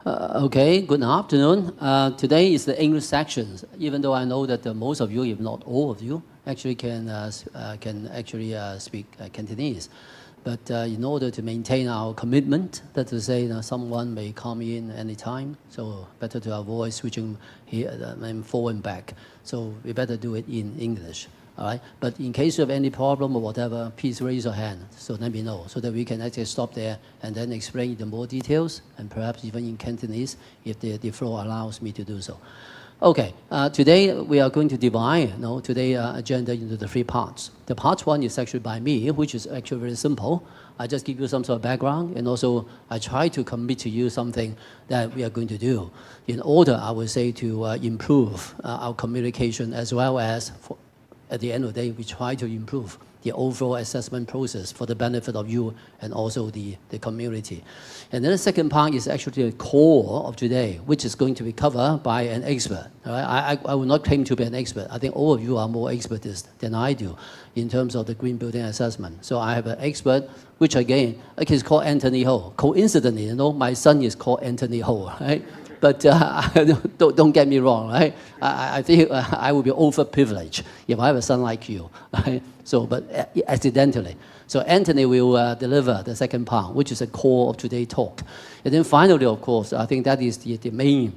Okay, good afternoon. Today is the English section. Even though I know that most of you, if not all of you, actually can actually speak Cantonese. But in order to maintain our commitment, that to say someone may come in anytime, so better to avoid switching here and forward and back. So we better do it in English. All right. But in case you have any problem or whatever, please raise your hand so let me know so that we can actually stop there and then explain the more details and perhaps even in Cantonese if the floor allows me to do so. Okay. Today we are going to divide today's agenda into the 3 parts. The part 1 is actually by me, which is actually very simple. I just give you some sort of background and also I try to commit to you something that we are going to do in order, I would say, to improve our communication as well as at the end of the day, we try to improve the overall assessment process for the benefit of you and also the community. And then the second part is actually the core of today, which is going to be covered by an expert. All right? I will not claim to be an expert. I think all of you are more expertise than I do in terms of the green building assessment. So I have an expert, which again, is called Anthony Ho. Coincidentally, my son is called Anthony Ho, right? But don't get me wrong, right? I think I will be overprivileged if I have a son like you, right? So, but accidentally. So Anthony will deliver the second part, which is the core of today's talk. And then finally, of course, I think that is the main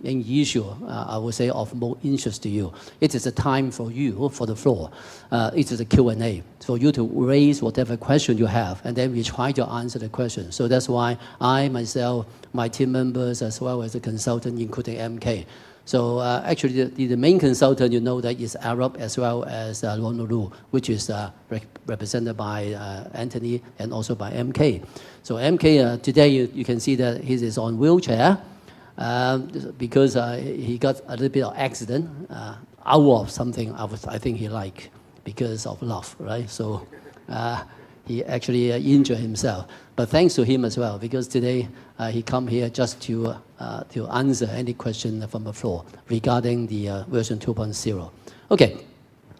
issue, I would say, of more interest to you. It is a time for you, for the floor. It is a Q&A, for you to raise whatever question you have, and then we try to answer the question. So that's why I, myself, my team members, as well as the consultant, including MK. So actually, the main consultant, that is Arab as well as Lonolu, which is represented by Anthony and also by MK. So MK, today you can see that he is on wheelchair because he got a little bit of accident out of something I think he liked because of love, right? So he actually injured himself. But thanks to him as well, because today he come here just to answer any question from the floor regarding the version 2.0. Okay,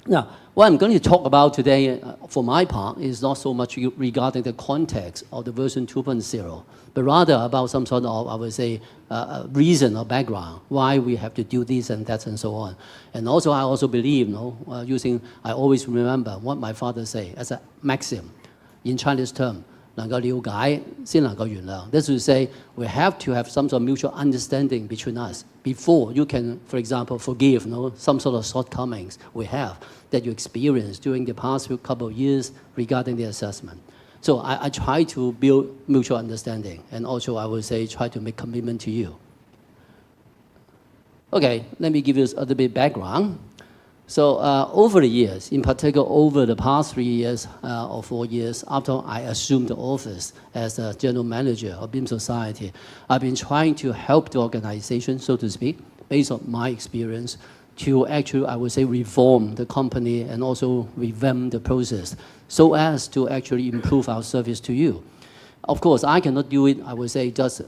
now what I'm going to talk about today for my part is not so much regarding the context of the version 2.0, but rather about some sort of, I would say, reason or background, why we have to do this and that and so on. And also I also believe, I always remember what my father say as a maxim in Chinese term, 能夠了解先能夠原諒. This will say we have to have some sort of mutual understanding between us before you can, for example, forgive some sort of shortcomings we have that you experienced during the past couple of years regarding the assessment. So I try to build mutual understanding, and also I will say try to make commitment to you. Okay, let me give you a little bit background. So over the years, in particular over the past 3 years or 4 years after I assumed the office as a general manager of BIM Society, I've been trying to help the organization, so to speak, based on my experience, to actually, I would say, reform the company and also revamp the process so as to actually improve our service to you. Of course, I cannot do it, I would say, just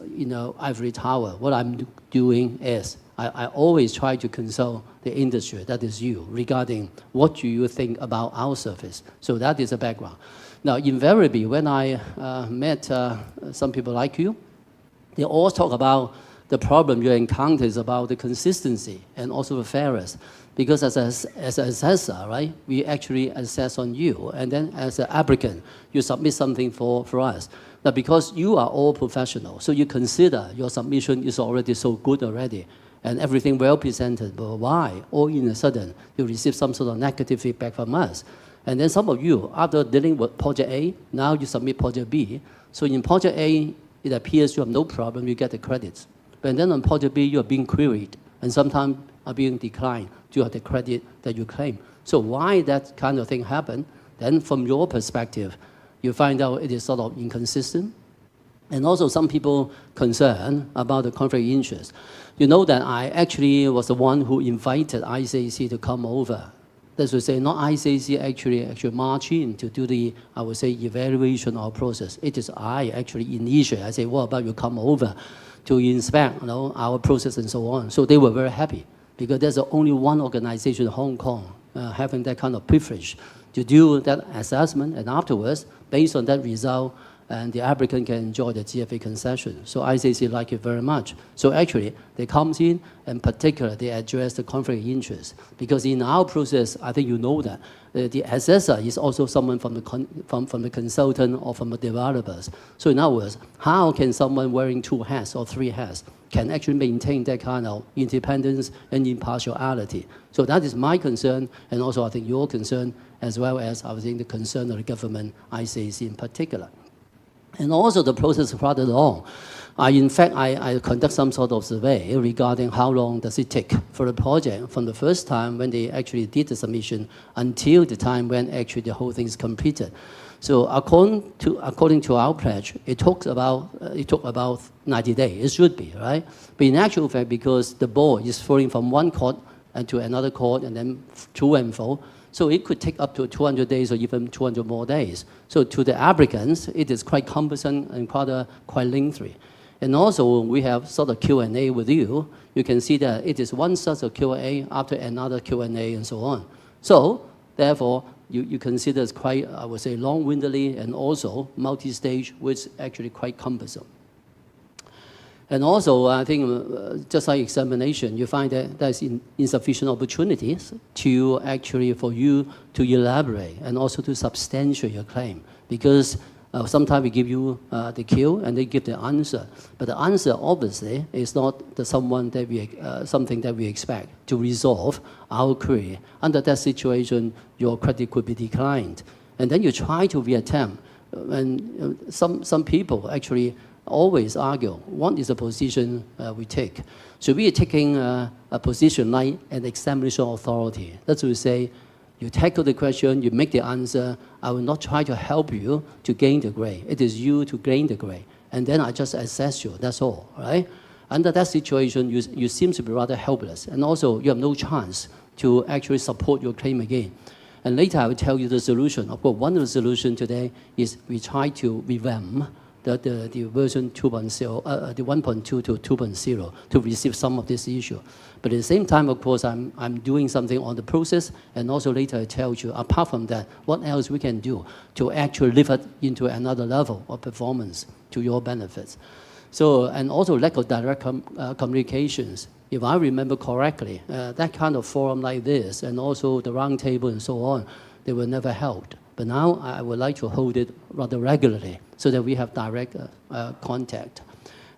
ivory tower. What I'm doing is I always try to consult the industry, that is you, regarding what do you think about our service. So that is a background. Now, invariably, when I met some people like you, they all talk about the problem you encounter is about the consistency and also the fairness. Because as an assessor, right, we actually assess on you, and then as an applicant, you submit something for us. Now, because you are all professionals, so you consider your submission is already so good already, and everything well presented, but why all in a sudden you receive some sort of negative feedback from us? And then some of you, after dealing with project A, now you submit project B. So in project A, it appears you have no problem, you get the credits. But then on project B, you are being queried, and sometimes are being declined to have the credit that you claim. So why that kind of thing happen? Then from your perspective, you find out it is sort of inconsistent. And also some people concerned about the conflict of interest. You know that I actually was the one who invited ICAC to come over. That would say not ICAC actually march in to do the, I would say, evaluation of process. It is I actually initiate. I say, what about you come over to inspect our process and so on. So they were very happy because there's only one organization in Hong Kong having that kind of privilege to do that assessment, and afterwards, based on that result, and the applicant can enjoy the GFA concession. So ICAC like it very much. So actually, they come in, and particularly they address the conflict of interest. Because in our process, I think you know that, the assessor is also someone from the consultant or from the developers. So in other words, how can someone wearing 2 hats or 3 hats can actually maintain that kind of independence and impartiality? So that is my concern, and also I think your concern, as well as I think the concern of the government, ICAC in particular. And also the process is rather long. In fact, I conduct some sort of survey regarding how long does it take for the project from the first time when they actually did the submission until the time when actually the whole thing is completed. So according to our pledge, it took about 90 days. It should be, right? But in actual fact, because the ball is falling from one court and to another court and then to and fro, so it could take up to 200 days or even 200 more days. So to the applicants, it is quite cumbersome and quite lengthy. And also, we have sort of Q&A with you. You can see that it is one set of Q&A after another Q&A and so on. So therefore, you consider it's quite, I would say, long-windedly and also multi-stage, which is actually quite cumbersome. And also, I think, just like examination, you find that there's insufficient opportunities to actually, for you to elaborate and also to substantiate your claim. Because sometimes we give you the cue and they give the answer. But the answer, obviously, is not something that we expect to resolve our query. Under that situation, your credit could be declined. And then you try to reattempt. And some people actually always argue, what is the position we take? So we are taking a position like an examination authority. That's to say, you tackle the question, you make the answer. I will not try to help you to gain the grade. It is you to gain the grade. And then I just assess you, that's all, right? Under that situation, you seem to be rather helpless. And also, you have no chance to actually support your claim again. And later, I will tell you the solution. Of course, one of the solutions today is we try to revamp the version 2.0, the 1.2 to 2.0 to receive some of this issue. But at the same time, of course, I'm doing something on the process, and also later I tell you, apart from that, what else we can do to actually lift it into another level of performance to your benefits. So, and also lack of direct communications. If I remember correctly, that kind of forum like this, and also the round table and so on, they were never held. But now I would like to hold it rather regularly so that we have direct contact.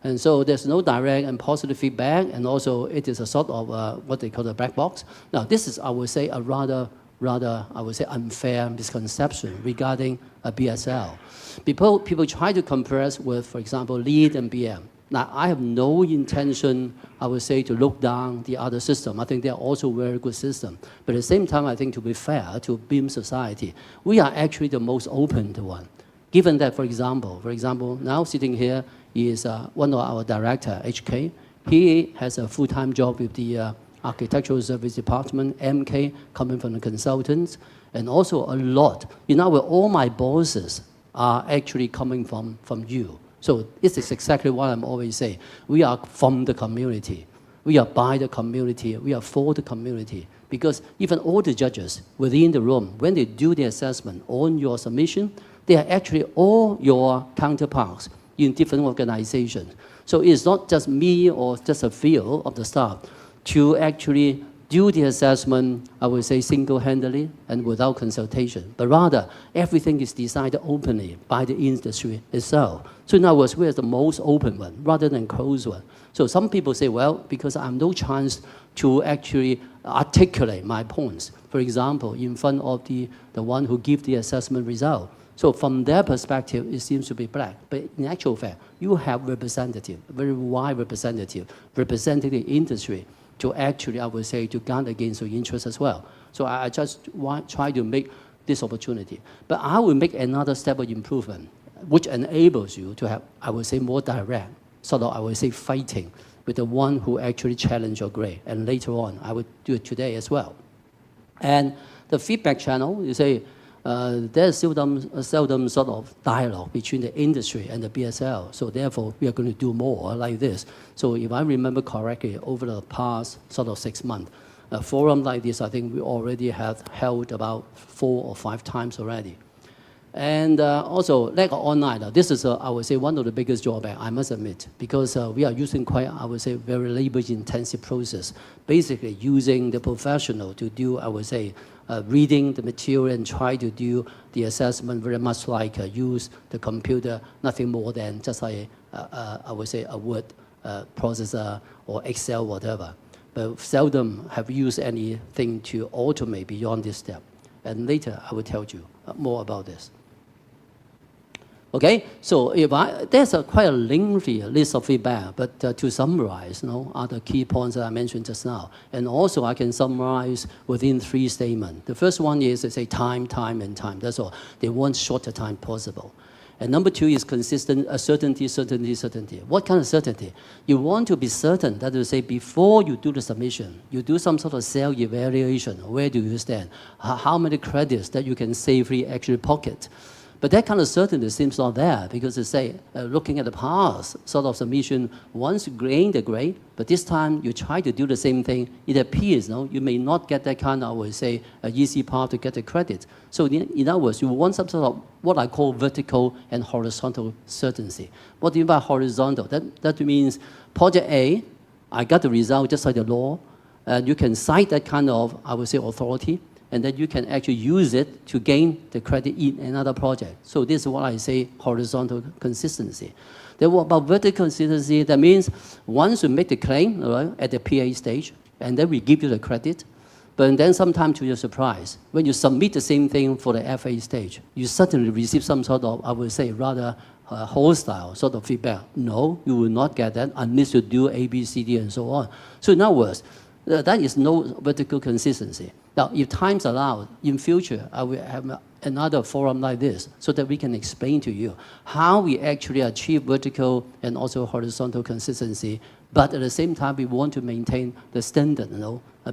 And so there's no direct and positive feedback, and also it is a sort of what they call a black box. Now this is, I would say, a rather, I would say, unfair misconception regarding a BSL. People try to compare us with, for example, LEAD and BM. Now, I have no intention, I would say, to look down the other system. I think they're also very good system. But at the same time, I think to be fair to BIM society, we are actually the most open to one. Given that, for example, now sitting here is one of our director, HK. He has a full-time job with the Architectural Service Department, MK, coming from the consultants, and also a lot. You know, where all my bosses are actually coming from you. So this is exactly what I'm always saying. We are from the community. We are by the community. We are for the community. Because even all the judges within the room, when they do the assessment on your submission, they are actually all your counterparts in different organizations. So it's not just me or just a few of the staff to actually do the assessment, I would say, single-handedly and without consultation. But rather, everything is decided openly by the industry itself. So in other words, we are the most open one rather than closed one. So some people say, well, because I have no chance to actually articulate my points, for example, in front of the one who gives the assessment result. So from their perspective, it seems to be black. But in actual fact, you have representative, very wide representative, representing the industry to actually, I would say, to guard against your interests as well. So I just try to make this opportunity. But I will make another step of improvement, which enables you to have, I would say, more direct, sort of, I would say, fighting with the one who actually challenged your grade. And later on, I would do it today as well. And the feedback channel, you say, there's seldom sort of dialogue between the industry and the BSL. So therefore, we are going to do more like this. So if I remember correctly, over the past sort of 6 months, a forum like this, I think we already have held about 4 or 5 times already. And also, lack of online. This is, I would say, one of the biggest drawbacks, I must admit, because we are using quite, I would say, very labor-intensive process, basically using the professional to do, I would say, reading the material and try to do the assessment very much like use the computer, nothing more than just like, I would say, a word processor or Excel, whatever. But seldom have used anything to automate beyond this step. And later, I will tell you more about this. Okay, so there's quite a lengthy list of feedback, but to summarize, are the key points that I mentioned just now. And also, I can summarize within 3 statements. The first one is to say time, time, and time. That's all. They want shorter time possible. And number 2 is consistent, certainty, certainty, certainty. What kind of certainty? You want to be certain, that is to say, before you do the submission, you do some sort of self-evaluation. Where do you stand? How many credits that you can safely actually pocket? But that kind of certainty seems not there because, say, looking at the past sort of submission, once you gain the grade, but this time you try to do the same thing, it appears you may not get that kind of, I would say, easy path to get the credit. So in other words, you want some sort of what I call vertical and horizontal certainty. What do you mean by horizontal? That means project A, I got the result just like the law, and you can cite that kind of, I would say, authority, and then you can actually use it to gain the credit in another project. So this is what I say horizontal consistency. Then what about vertical consistency? That means once you make the claim at the PA stage, and then we give you the credit, but then sometimes to your surprise, when you submit the same thing for the FA stage, you suddenly receive some sort of, I would say, rather hostile sort of feedback. No, you will not get that unless you do A, B, C, D, and so on. So in other words, that is no vertical consistency. Now, if time's allowed, in future, I will have another forum like this so that we can explain to you how we actually achieve vertical and also horizontal consistency, but at the same time, we want to maintain the standard,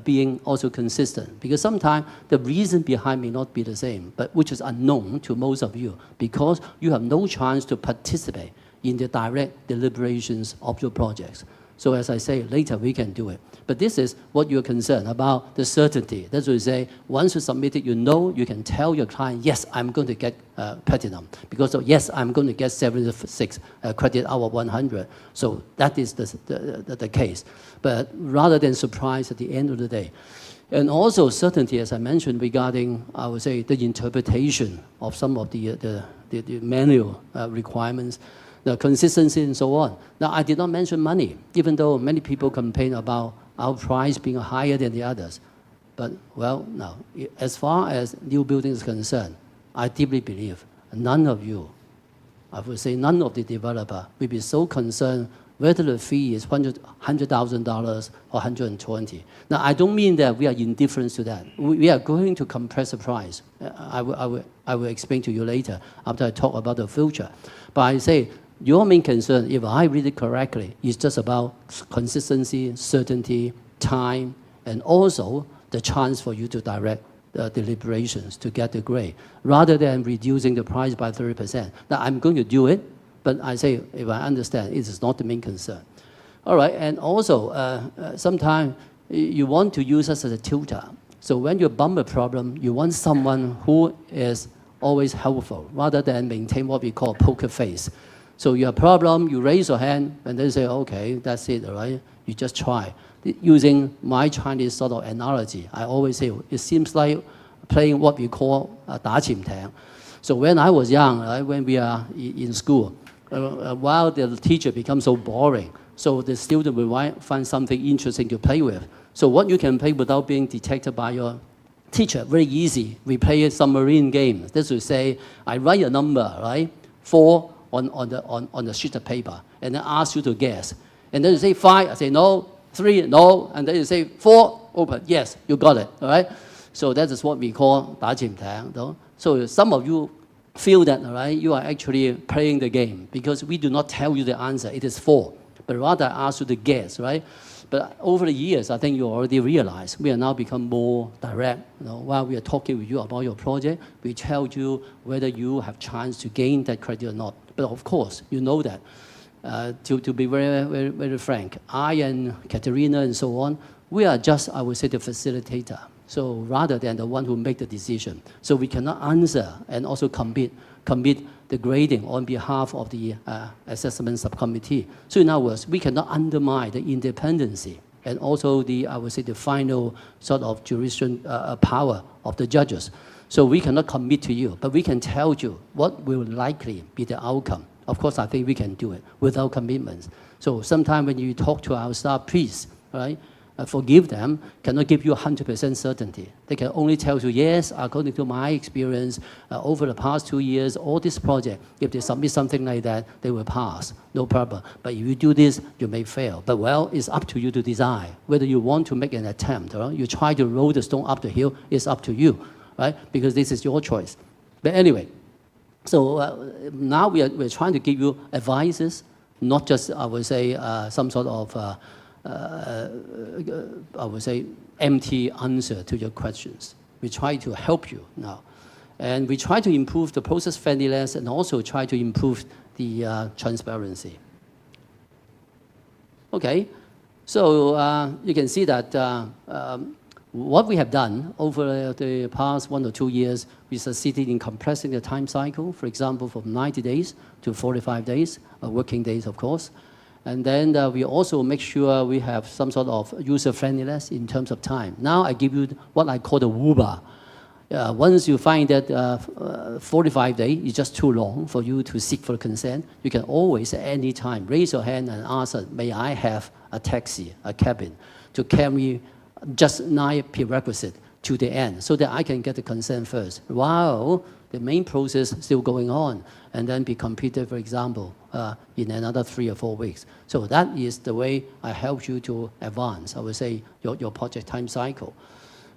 being also consistent. Because sometimes the reason behind may not be the same, but which is unknown to most of you, because you have no chance to participate in the direct deliberations of your projects. So as I say, later we can do it. But this is what you're concerned about, the certainty. That's what you say, once you submit it, you can tell your client, yes, I'm going to get platinum. Because of, yes, I'm going to get 76 credit out of 100. So that is the case. But rather than surprise at the end of the day. And also certainty, as I mentioned, regarding, I would say, the interpretation of some of the manual requirements, the consistency and so on. Now, I did not mention money, even though many people complain about our price being higher than the others. But, well, now, as far as new building is concerned, I deeply believe none of you, I would say none of the developer will be so concerned whether the fee is $100,000 or 120. Now, I don't mean that we are indifferent to that. We are going to compress the price. I will explain to you later after I talk about the future. But I say, your main concern, if I read it correctly, is just about consistency, certainty, time, and also the chance for you to direct the deliberations to get the grade, rather than reducing the price by 30%. Now, I'm going to do it, but I say, if I understand, it is not the main concern. All right, and also, sometimes you want to use us as a tutor. So when you bump a problem, you want someone who is always helpful, rather than maintain what we call poker face. So you have a problem, you raise your hand, and then say, okay, that's it, all right? You just try. Using my Chinese sort of analogy, I always say, it seems like playing what we call 打潛艇. So when I was young, right, when we are in school, while the teacher becomes so boring, so the student will find something interesting to play with. So what you can play without being detected by your teacher, very easy. We play a submarine game. This will say, I write a number, right? 4 on the sheet of paper, and then ask you to guess. And then you say 5, I say no, 3, no, and then you say 4, open, yes, you got it, all right? So that is what we call 打潛艇. So some of you feel that, all right, you are actually playing the game because we do not tell you the answer, it is 4, but rather ask you to guess, right? But over the years, I think you already realize we are now become more direct. While we are talking with you about your project, we tell you whether you have chance to gain that credit or not. But of course, you know that. To be very, very, very frank, I and Katerina and so on, we are just, I would say, the facilitator. So rather than the one who make the decision. So we cannot answer and also commit commit the grading on behalf of the assessment subcommittee. So in other words, we cannot undermine the independency and also the, I would say, the final sort of jurisdiction power of the judges. So we cannot commit to you, but we can tell you what will likely be the outcome. Of course, I think we can do it without commitments. So sometimes when you talk to our staff, please, right, forgive them, cannot give you 100% certainty. They can only tell you, yes, according to my experience, over the past 2 years, all this project, if they submit something like that, they will pass, no problem. But if you do this, you may fail. But well, it's up to you to decide whether you want to make an attempt, right? You try to roll the stone up the hill, it's up to you, right? Because this is your choice. But anyway, so now we're trying to give you advices, not just, I would say, some sort of I would say, empty answer to your questions. We try to help you now. And we try to improve the process friendliness and also try to improve the transparency. Okay, so you can see that what we have done over the past 1 or 2 years, we succeeded in compressing the time cycle, for example, from 90 days to 45 days, working days, of course. And then we also make sure we have some sort of user-friendliness in terms of time. Now I give you what I call the WUBA. Once you find that 45 days is just too long for you to seek for consent, you can always, at any time, raise your hand and ask, may I have a taxi, a cabin, to carry just 9 prerequisites to the end, so that I can get the consent first, while the main process is still going on, and then be completed, for example, in another 3 or 4 weeks. So that is the way I help you to advance, I would say, your project time cycle.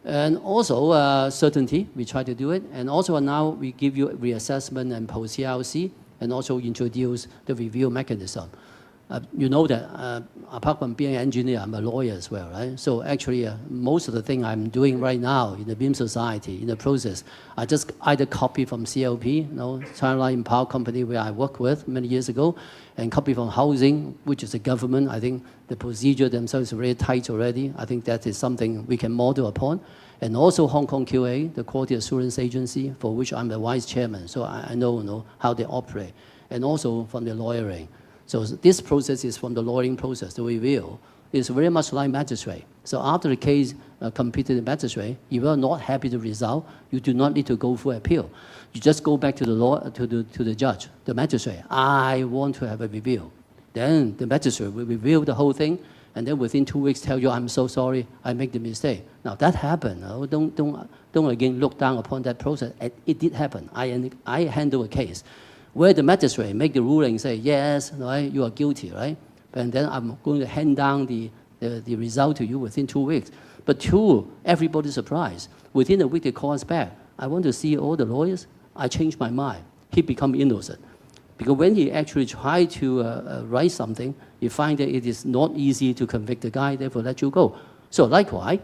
And also certainty, we try to do it. And also now we give you reassessment and post-CLC, and also introduce the review mechanism. You know that apart from being an engineer, I'm a lawyer as well, right? So actually, most of the thing I'm doing right now in the BIM society, in the process, I just either copy from CLP, you know, China Light and Power Company, where I worked with many years ago, and copy from housing, which is a government. I think the procedure themselves is very tight already. I think that is something we can model upon. And also Hong Kong QA, the Quality Assurance Agency, for which I'm the vice chairman, so I know how they operate. And also from the lawyering. So this process is from the lawyering process, the review. It's very much like magistrate. So after the case completed in magistrate, if you are not happy with the result, you do not need to go for appeal. You just go back to the law, to the judge, the magistrate. I want to have a review. Then the magistrate will review the whole thing, and then within 2 weeks tell you, I'm so sorry, I made the mistake. Now that happened. Don't again look down upon that process. It did happen. I handle a case where the magistrate make the ruling, say, yes, right, you are guilty, right? And then I'm going to hand down the result to you within 2 weeks. But to everybody's surprise, within a week they call us back. I want to see all the lawyers. I changed my mind. He become innocent. Because when he actually tried to write something, you find that it is not easy to convict the guy, therefore let you go. So likewise,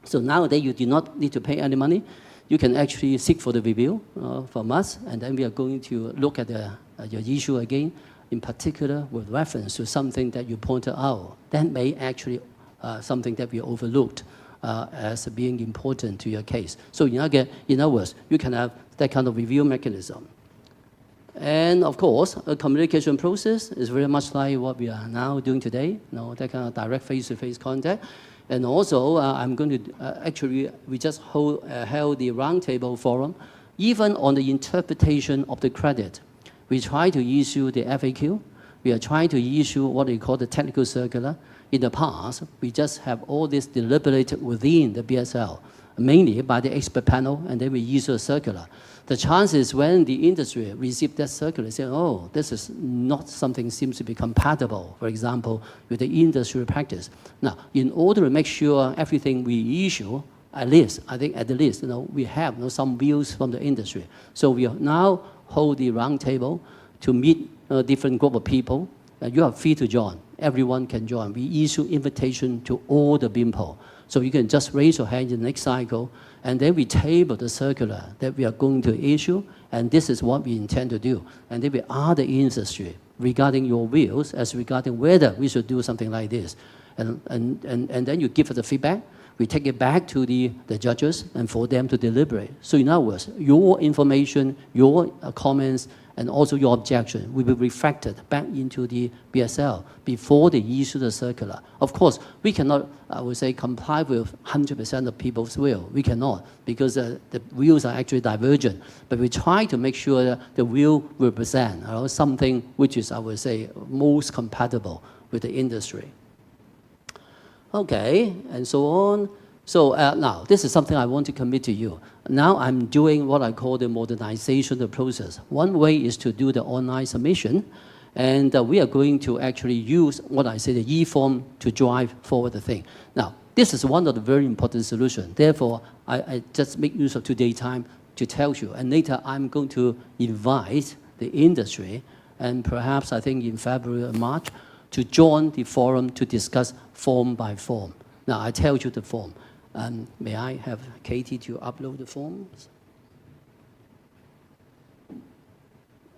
so nowadays you do not need to pay any money. You can actually seek for the review from us, and then we are going to look at your issue again, in particular with reference to something that you pointed out. That may actually something that we overlooked as being important to your case. So in other words, you can have that kind of review mechanism. And of course, a communication process is very much like what we are now doing today, that kind of direct face-to-face contact. And also, I'm going to, actually, we just held the roundtable forum, even on the interpretation of the credit. We try to issue the FAQ. We are trying to issue what we call the technical circular. In the past, we just have all this deliberated within the BSL, mainly by the expert panel, and then we issue a circular. The chances when the industry receives that circular, say, oh, this is not something seems to be compatible, for example, with the industry practice. Now, in order to make sure everything we issue, at least, I think at the least, we have some views from the industry. So we now hold the roundtable to meet a different group of people. You are free to join. Everyone can join. We issue invitation to all the BIMPO. So you can just raise your hand in the next cycle, and then we table the circular that we are going to issue, and this is what we intend to do. And then we ask the industry regarding your views as regarding whether we should do something like this. And then you give us the feedback. we take it back to the judges and for them to deliberate. So in other words, your information, your comments, and also your objection will be reflected back into the BSL before they issue the circular. Of course, we cannot, I would say, comply with 100% of people's will. We cannot, because the views are actually divergent. But we try to make sure that the will represent something which is, I would say, most compatible with the industry. Okay, and so on. So now, this is something I want to commit to you. Now I'm doing what I call the modernization of the process. One way is to do the online submission, and we are going to actually use what I say, the e-form, to drive forward the thing. Now, this is one of the very important solutions. Therefore, I just make use of today's time to tell you, and later I'm going to invite the industry, and perhaps I think in February or March, to join the forum to discuss form by form. Now, I tell you the form. May I have Katie to upload the forms?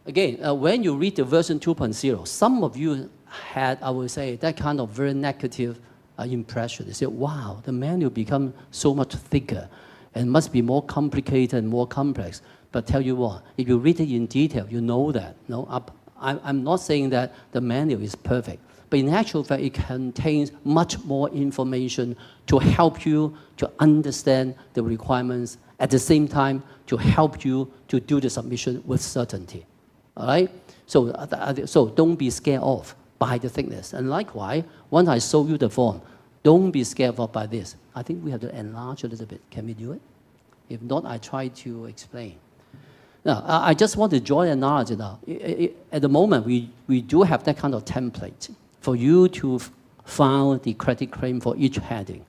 Again, when you read the version 2.0, some of you had, I would say, that kind of very negative impression. They said, wow, the manual become so much thicker and must be more complicated and more complex. But tell you what, if you read it in detail, you know that. No, I'm not saying that the manual is perfect. But in actual fact, it contains much more information to help you to understand the requirements, at the same time to help you to do the submission with certainty. All right? So don't be scared off by the thickness. And likewise, once I show you the form, don't be scared off by this. I think we have to enlarge a little bit. Can we do it? If not, I try to explain. Now, I just want to draw an analogy now. At the moment, we do have that kind of template for you to file the credit claim for each heading.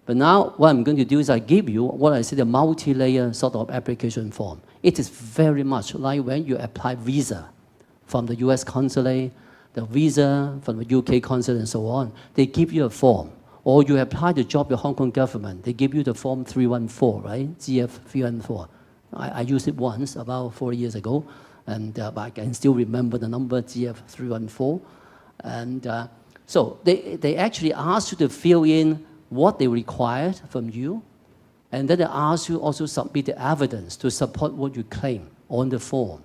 But now what I'm going to do is I give you what I say the multi-layer sort of application form. It is very much like when you apply visa from the US consulate, the visa from the UK consulate and so on. They give you a form. Or you apply the job with Hong Kong government. They give you the form 314, right? GF 314. I used it once about 4 years ago, and I can still remember the number GF 314. And so they actually ask you to fill in what they required from you, and then they ask you also submit the evidence to support what you claim on the form.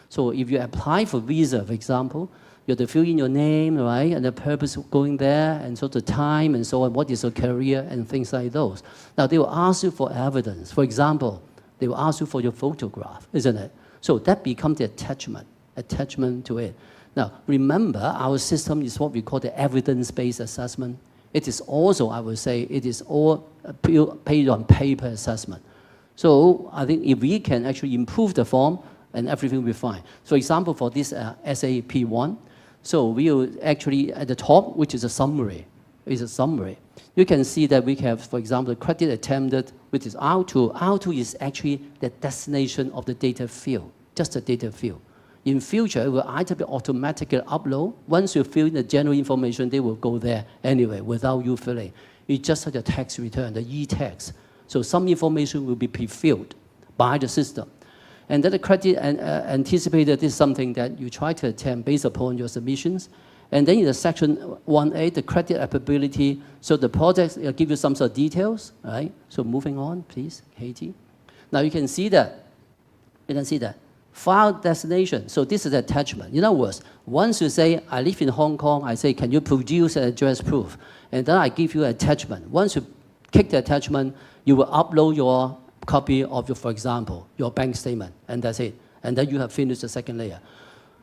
So if you apply for visa, for example, you have to fill in your name, right, and the purpose of going there, and so the time, and so on, what is your career, and things like those. Now, they will ask you for evidence. For example, they will ask you for your photograph, isn't it? So that becomes the attachment to it. Now, remember, our system is what we call the evidence-based assessment. It is also, I would say, it is all paid on paper assessment. So I think if we can actually improve the form, and everything will be fine. For example, for this SAP1, so we will actually, at the top, which is a summary, you can see that we have, for example, credit attempted, which is R2. R2 is actually the destination of the data field, just the data field. In future, it will either be automatically upload. Once you fill in the general information, they will go there anyway without you filling. It's just like a tax return, the e-tax. So some information will be pre-filled by the system. And then the credit anticipated is something that you try to attempt based upon your submissions. And then in the section 1A, the credit applicability, so the projects give you some sort of details, right? So moving on, please, Katie. Now you can see that. File destination, so this is the attachment. In other words, once you say, I live in Hong Kong, I say, can you produce an address proof? And then I give you an attachment. Once you click the attachment, you will upload your copy of your, for example, your bank statement, and that's it. And then you have finished the second layer,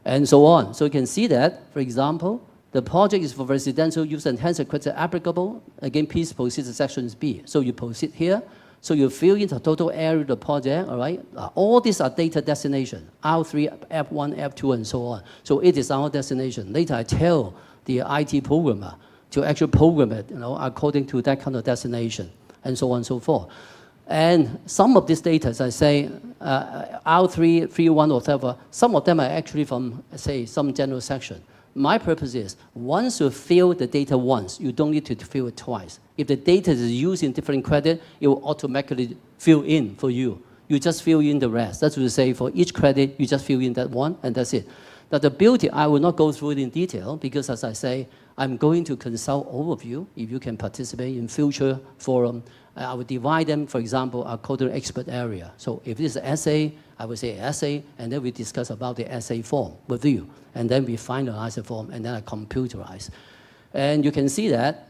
and so on. So you can see that, for example, the project is for residential use and hence the credit applicable. Again, please proceed to section B. So you proceed here. So you fill in the total area of the project, all right? All these are data destination, R3, F1, F2, and so on. So it is our destination. Later I tell the IT programmer to actually program it, according to that kind of destination, and so on and so forth. And some of these data, as I say, R3, 3.1, or whatever, some of them are actually from, say, some general section. My purpose is, once you fill the data once, you don't need to fill it twice. If the data is used in different credit, it will automatically fill in for you. You just fill in the rest. That's what you say, for each credit, you just fill in that one, and that's it. Now the beauty, I will not go through it in detail, because as I say, I'm going to consult all of you if you can participate in future forum. I would divide them, for example, according to expert area. So if this is an essay, I would say essay, and then we discuss about the essay form with you. And then we finalize the form, and then I computerize. And you can see that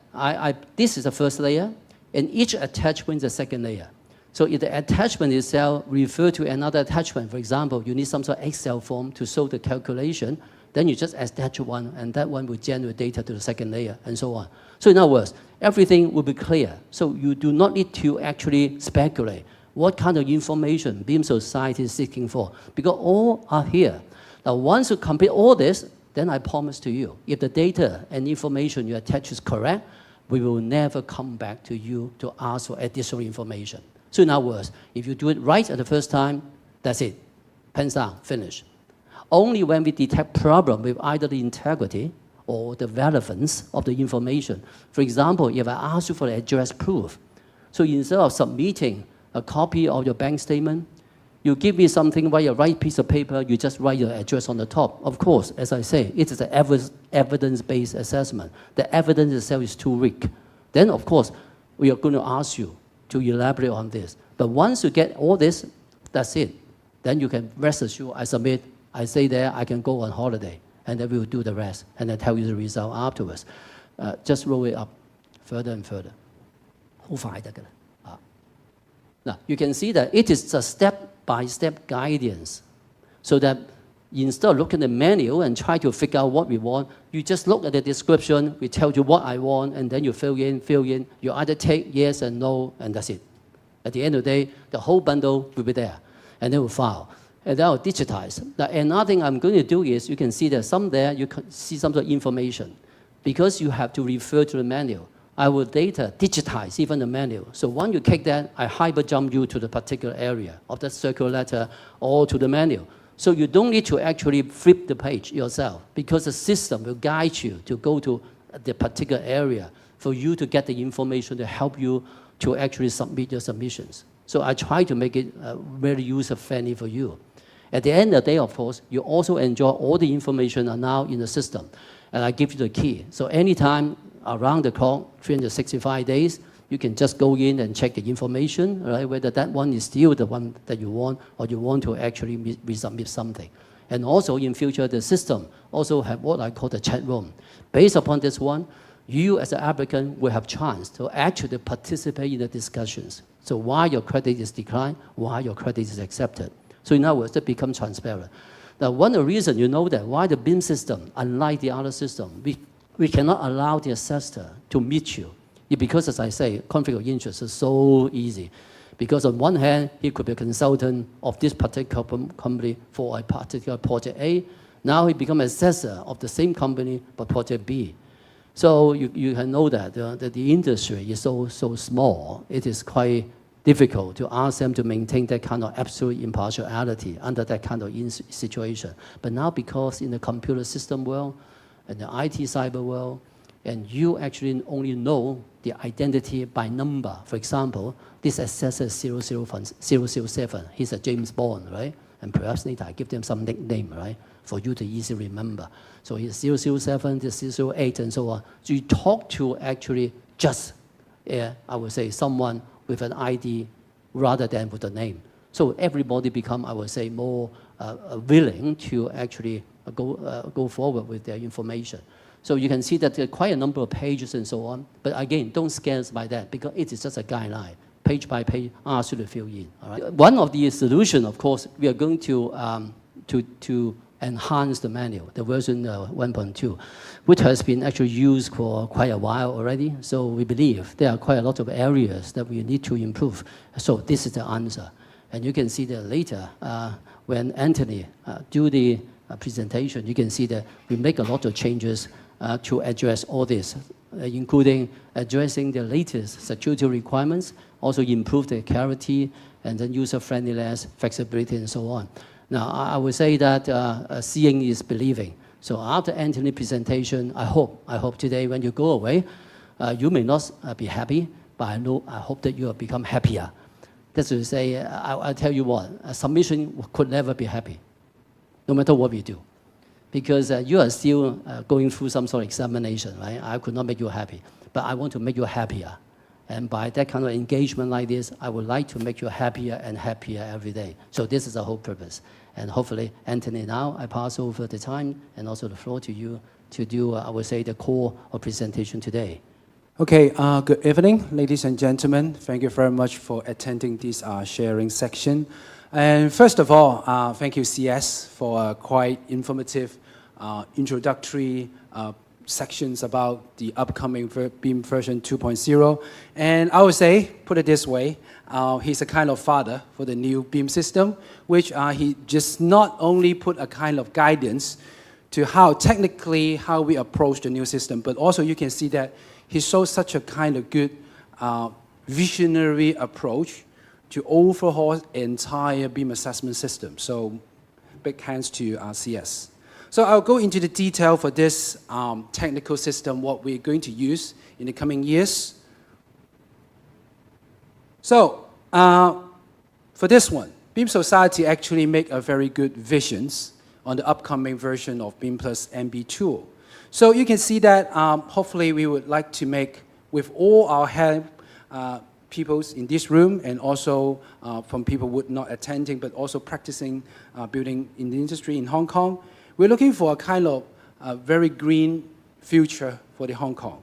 this is the first layer, and each attachment is the second layer. So if the attachment itself refers to another attachment, for example, you need some sort of Excel form to show the calculation, then you just attach one, and that one will generate data to the second layer, and so on. So in other words, everything will be clear. So you do not need to actually speculate what kind of information BIM society is seeking for, because all are here. Now, once you complete all this, then I promise to you, if the data and information you attach is correct, we will never come back to you to ask for additional information. So in other words, if you do it right at the first time, that's it. Pens down, finish. Only when we detect problem with either the integrity or the relevance of the information. For example, if I ask you for the address proof, so instead of submitting a copy of your bank statement, you give me something, write a right piece of paper, you just write your address on the top. Of course, as I say, it is an evidence-based assessment. The evidence itself is too weak. Then, of course, we are going to ask you to elaborate on this. But once you get all this, that's it. Then you can rest assured, I submit, I say there, I can go on holiday, and then we will do the rest, and then tell you the result afterwards. Just roll it up further and further. 好快得㗎啦。Now, you can see that it is a step-by-step guidance, so that instead of looking at the manual and try to figure out what we want, you just look at the description, we tell you what I want, and then you fill in. You either take yes and no, and that's it. At the end of the day, the whole bundle will be there, and then we'll file. And then I'll digitize. Now, another thing I'm going to do is, you can see that some there, you can see some sort of information. Because you have to refer to the manual, I will later digitize even the manual. So once you click that, I hyper jump you to the particular area of that circular letter or to the manual. So you don't need to actually flip the page yourself, because the system will guide you to go to the particular area for you to get the information to help you to actually submit your submissions. So I try to make it very user-friendly for you. At the end of the day, of course, you also enjoy all the information are now in the system. And I give you the key. So anytime around the clock, 365 days, you can just go in and check the information, right? Whether that one is still the one that you want, or you want to actually resubmit something. And also in future, the system also have what I call the chat room. Based upon this one, you as an applicant will have chance to actually participate in the discussions. So why your credit is declined, why your credit is accepted. So in other words, that becomes transparent. Now, one of the reasons you know that why the BIM system, unlike the other system, we cannot allow the assessor to meet you. Because, as I say, conflict of interest is so easy. Because on one hand, he could be a consultant of this particular company for a particular project A. Now he becomes assessor of the same company but project B. So you can know that the industry is so small, it is quite difficult to ask them to maintain that kind of absolute impartiality under that kind of situation. But now, because in the computer system world and the IT cyber world, and you actually only know the identity by number. For example, this assessor 007, he's a James Bond, right? And perhaps later I give them some nickname, right? For you to easily remember. So he's 007, this 008, and so on. So you talk to actually just, I would say, someone with an ID rather than with a name. So everybody become, I would say, more willing to actually go forward with their information. So you can see that there are quite a number of pages and so on. But again, don't scare us by that, because it is just a guideline. Page by page, ask you to fill in. All right? One of the solutions, of course, we are going to enhance the manual, the version 1.2, which has been actually used for quite a while already. So we believe there are quite a lot of areas that we need to improve. So this is the answer. And you can see that later, when Anthony do the presentation, you can see that we make a lot of changes to address all this, including addressing the latest security requirements, also improve the clarity, and then user-friendliness, flexibility, and so on. Now, I would say that seeing is believing. So after Anthony's presentation, I hope today when you go away, you may not be happy, but I hope that you have become happier. That's to say, I'll tell you what, a submission could never be happy, no matter what we do. because you are still going through some sort of examination, right? I could not make you happy, but I want to make you happier. And by that kind of engagement like this, I would like to make you happier and happier every day. So this is the whole purpose. And hopefully, Anthony, now I pass over the time and also the floor to you to do, I would say, the core of presentation today. Okay, good evening, ladies and gentlemen. Thank you very much for attending this sharing section. And first of all, thank you, CS, for a quite informative introductory sections about the upcoming BEAM version 2.0. And I would say, put it this way, he's a kind of father for the new BEAM system, which he just not only put a kind of guidance to how technically how we approach the new system, but also you can see that he shows such a kind of good visionary approach to overhaul entire BEAM assessment system. So big hands to CS. So I'll go into the detail for this technical system, what we're going to use in the coming years. So for this one, BEAM Society actually make a very good visions on the upcoming version of BEAM Plus MB tool. So you can see that hopefully we would like to make, with all our help, people in this room and also from people who are not attending but also practicing building in the industry in Hong Kong, we're looking for a kind of very green future for the Hong Kong.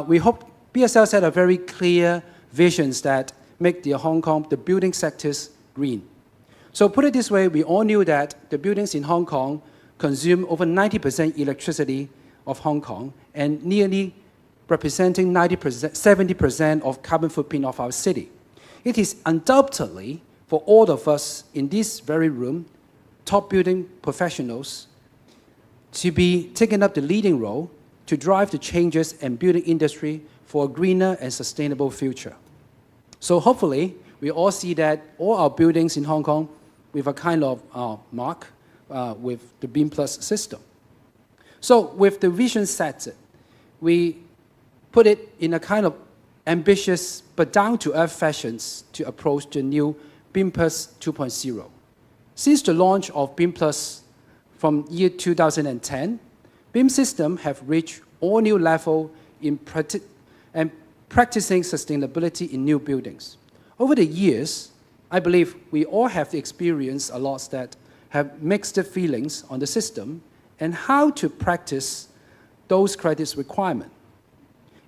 We hope BSL set a very clear visions that make the Hong Kong, the building sectors green. So put it this way, we all knew that the buildings in Hong Kong consume over 90% electricity of Hong Kong and nearly representing 70% of carbon footprint of our city. It is undoubtedly for all of us in this very room, top building professionals, to be taking up the leading role to drive the changes in building industry for a greener and sustainable future. So hopefully, we all see that all our buildings in Hong Kong with a kind of mark with the BEAM Plus system. So with the vision set, we put it in a kind of ambitious but down-to-earth fashions to approach the new BEAM Plus 2.0. Since the launch of BEAM Plus from year 2010, BEAM system have reached all new level in practicing sustainability in new buildings. Over the years, I believe we all have experienced a lot that have mixed feelings on the system and how to practice those credits requirements.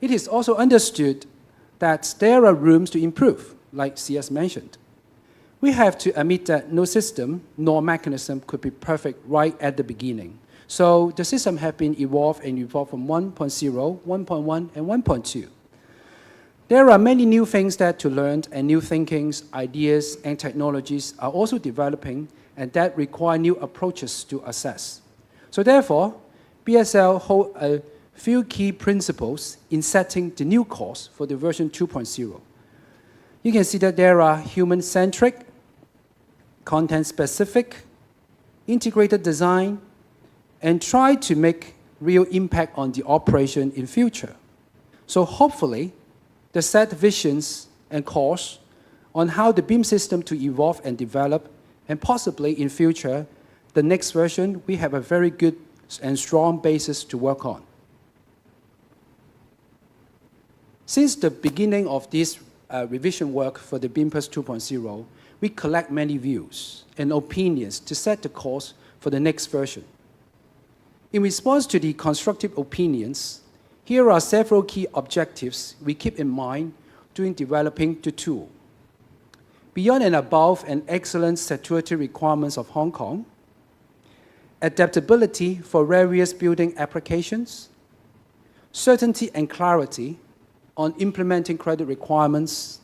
It is also understood that there are rooms to improve, like CS mentioned. We have to admit that no system nor mechanism could be perfect right at the beginning. So the system have been evolved from 1.0, 1.1, and 1.2. There are many new things that to learn and new thinkings, ideas, and technologies are also developing and that require new approaches to assess. So therefore, BSL hold a few key principles in setting the new course for the version 2.0. You can see that there are human-centric, content-specific, integrated design, and try to make real impact on the operation in future. So hopefully, the set visions and course on how the BEAM system to evolve and develop, and possibly in future, the next version, we have a very good and strong basis to work on. Since the beginning of this revision work for the BEAM Plus 2.0, we collect many views and opinions to set the course for the next version. In response to the constructive opinions, here are several key objectives we keep in mind during developing the tool. Beyond and above an excellent statutory requirements of Hong Kong, adaptability for various building applications, certainty and clarity on implementing credit requirements,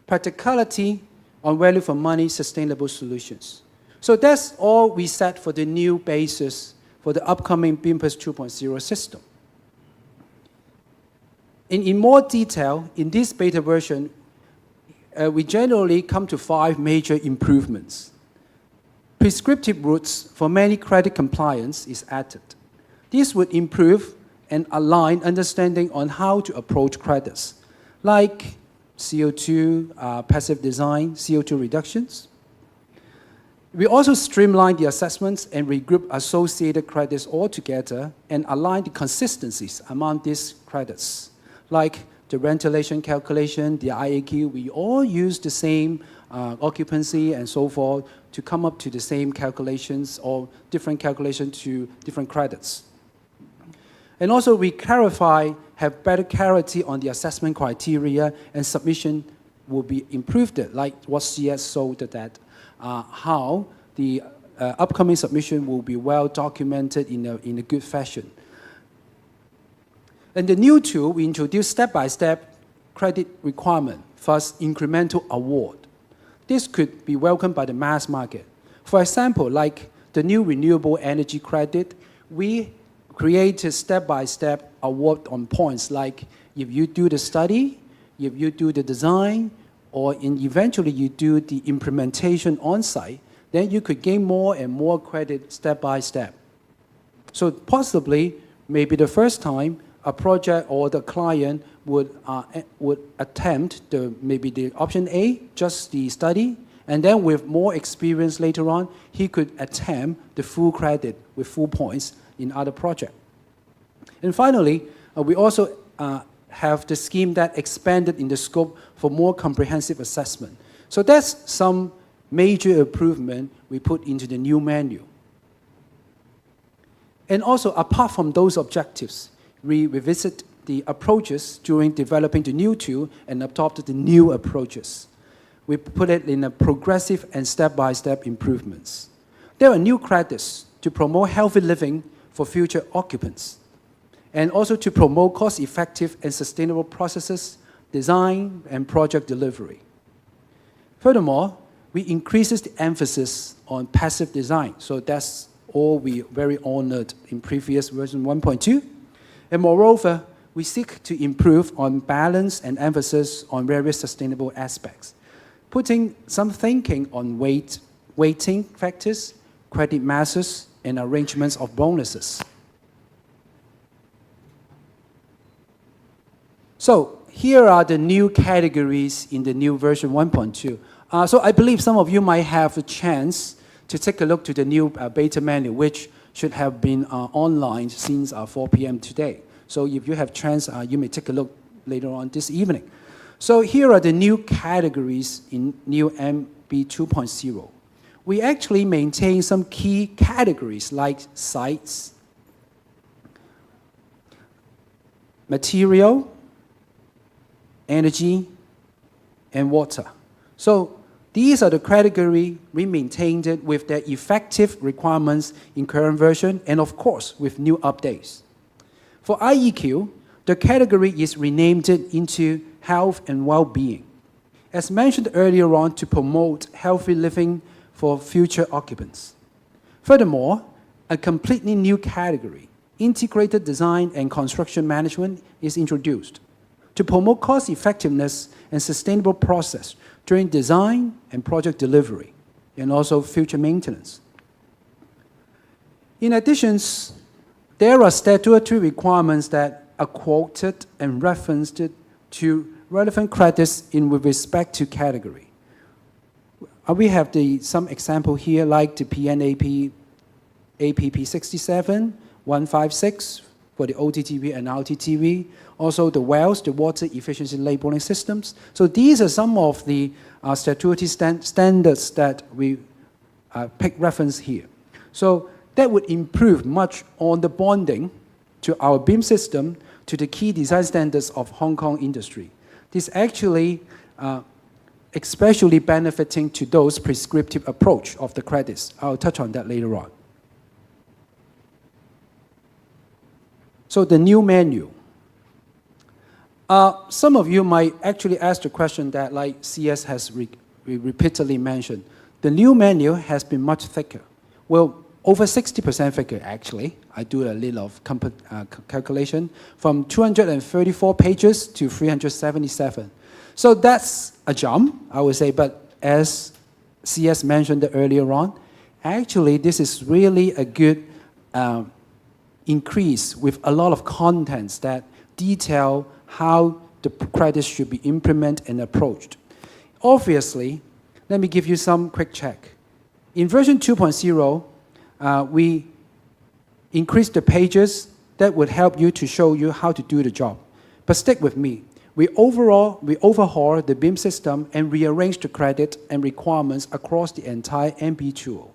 practicality on value for money sustainable solutions. So that's all we set for the new basis for the upcoming BEAM Plus 2.0 system. In more detail, in this beta version, we generally come to 5 major improvements. Prescriptive routes for many credit compliance is added. This would improve and align understanding on how to approach credits, like CO2, passive design, CO2 reductions. We also streamline the assessments and regroup associated credits all together and align the consistencies among these credits. Like the ventilation calculation, the IAQ, we all use the same occupancy and so forth to come up to the same calculations or different calculations to different credits. And also we clarify, have better clarity on the assessment criteria, and submission will be improved, like what CS showed that how the upcoming submission will be well documented in a good fashion. And the new tool, we introduce step-by-step credit requirement, first incremental award. This could be welcomed by the mass market. For example, like the new renewable energy credit, we created step-by-step award on points, like if you do the study, if you do the design, or eventually you do the implementation on-site, then you could gain more and more credit step by step. So possibly, maybe the first time, a project or the client would attempt maybe the option A, just the study, and then with more experience later on, he could attempt the full credit with full points in other projects. And finally, we also have the scheme that expanded in the scope for more comprehensive assessment. So that's some major improvement we put into the new menu. And also, apart from those objectives, we revisit the approaches during developing the new tool and adopted the new approaches. We put it in a progressive and step-by-step improvements. There are new credits to promote healthy living for future occupants, and also to promote cost-effective and sustainable processes, design, and project delivery. Furthermore, we increases the emphasis on passive design. So that's all we very honored in previous version 1.2. And moreover, we seek to improve on balance and emphasis on various sustainable aspects, putting some thinking on weighting factors, credit masses, and arrangements of bonuses. So here are the new categories in the new version 1.2. So I believe some of you might have a chance to take a look to the new beta menu, which should have been online since 4 p.m. today. So if you have chance, you may take a look later on this evening. So here are the new categories in new MB 2.0. We actually maintain some key categories like sites, material, energy, and water. So these are the categories we maintained it with their effective requirements in current version, and of course, with new updates. For IEQ, the category is renamed into health and well-being, as mentioned earlier on, to promote healthy living for future occupants. Furthermore, a completely new category, integrated design and construction management, is introduced to promote cost-effectiveness and sustainable process during design and project delivery, and also future maintenance. In addition, there are statutory requirements that are quoted and referenced to relevant credits with respect to category. We have some example here, like the PNAP APP 67, 156 for the OTTV and RTTV, also the wells, the water efficiency labeling systems. So these are some of the statutory standards that we pick reference here. So that would improve much on the bonding to our BIM system to the key design standards of Hong Kong industry. This actually especially benefiting to those prescriptive approach of the credits. I'll touch on that later on. So the new menu. Some of you might actually ask the question that, like CS has repeatedly mentioned, the new menu has been much thicker. Well, over 60% thicker, actually. I do a little of calculation, from 234 pages to 377. So that's a jump, I would say, but as CS mentioned earlier on, actually this is really a good increase with a lot of contents that detail how the credits should be implemented and approached. Obviously, let me give you some quick check. In version 2.0, we increased the pages that would help you to show you how to do the job. But stick with me. We overhaul the BIM system and rearrange the credit and requirements across the entire MB tool.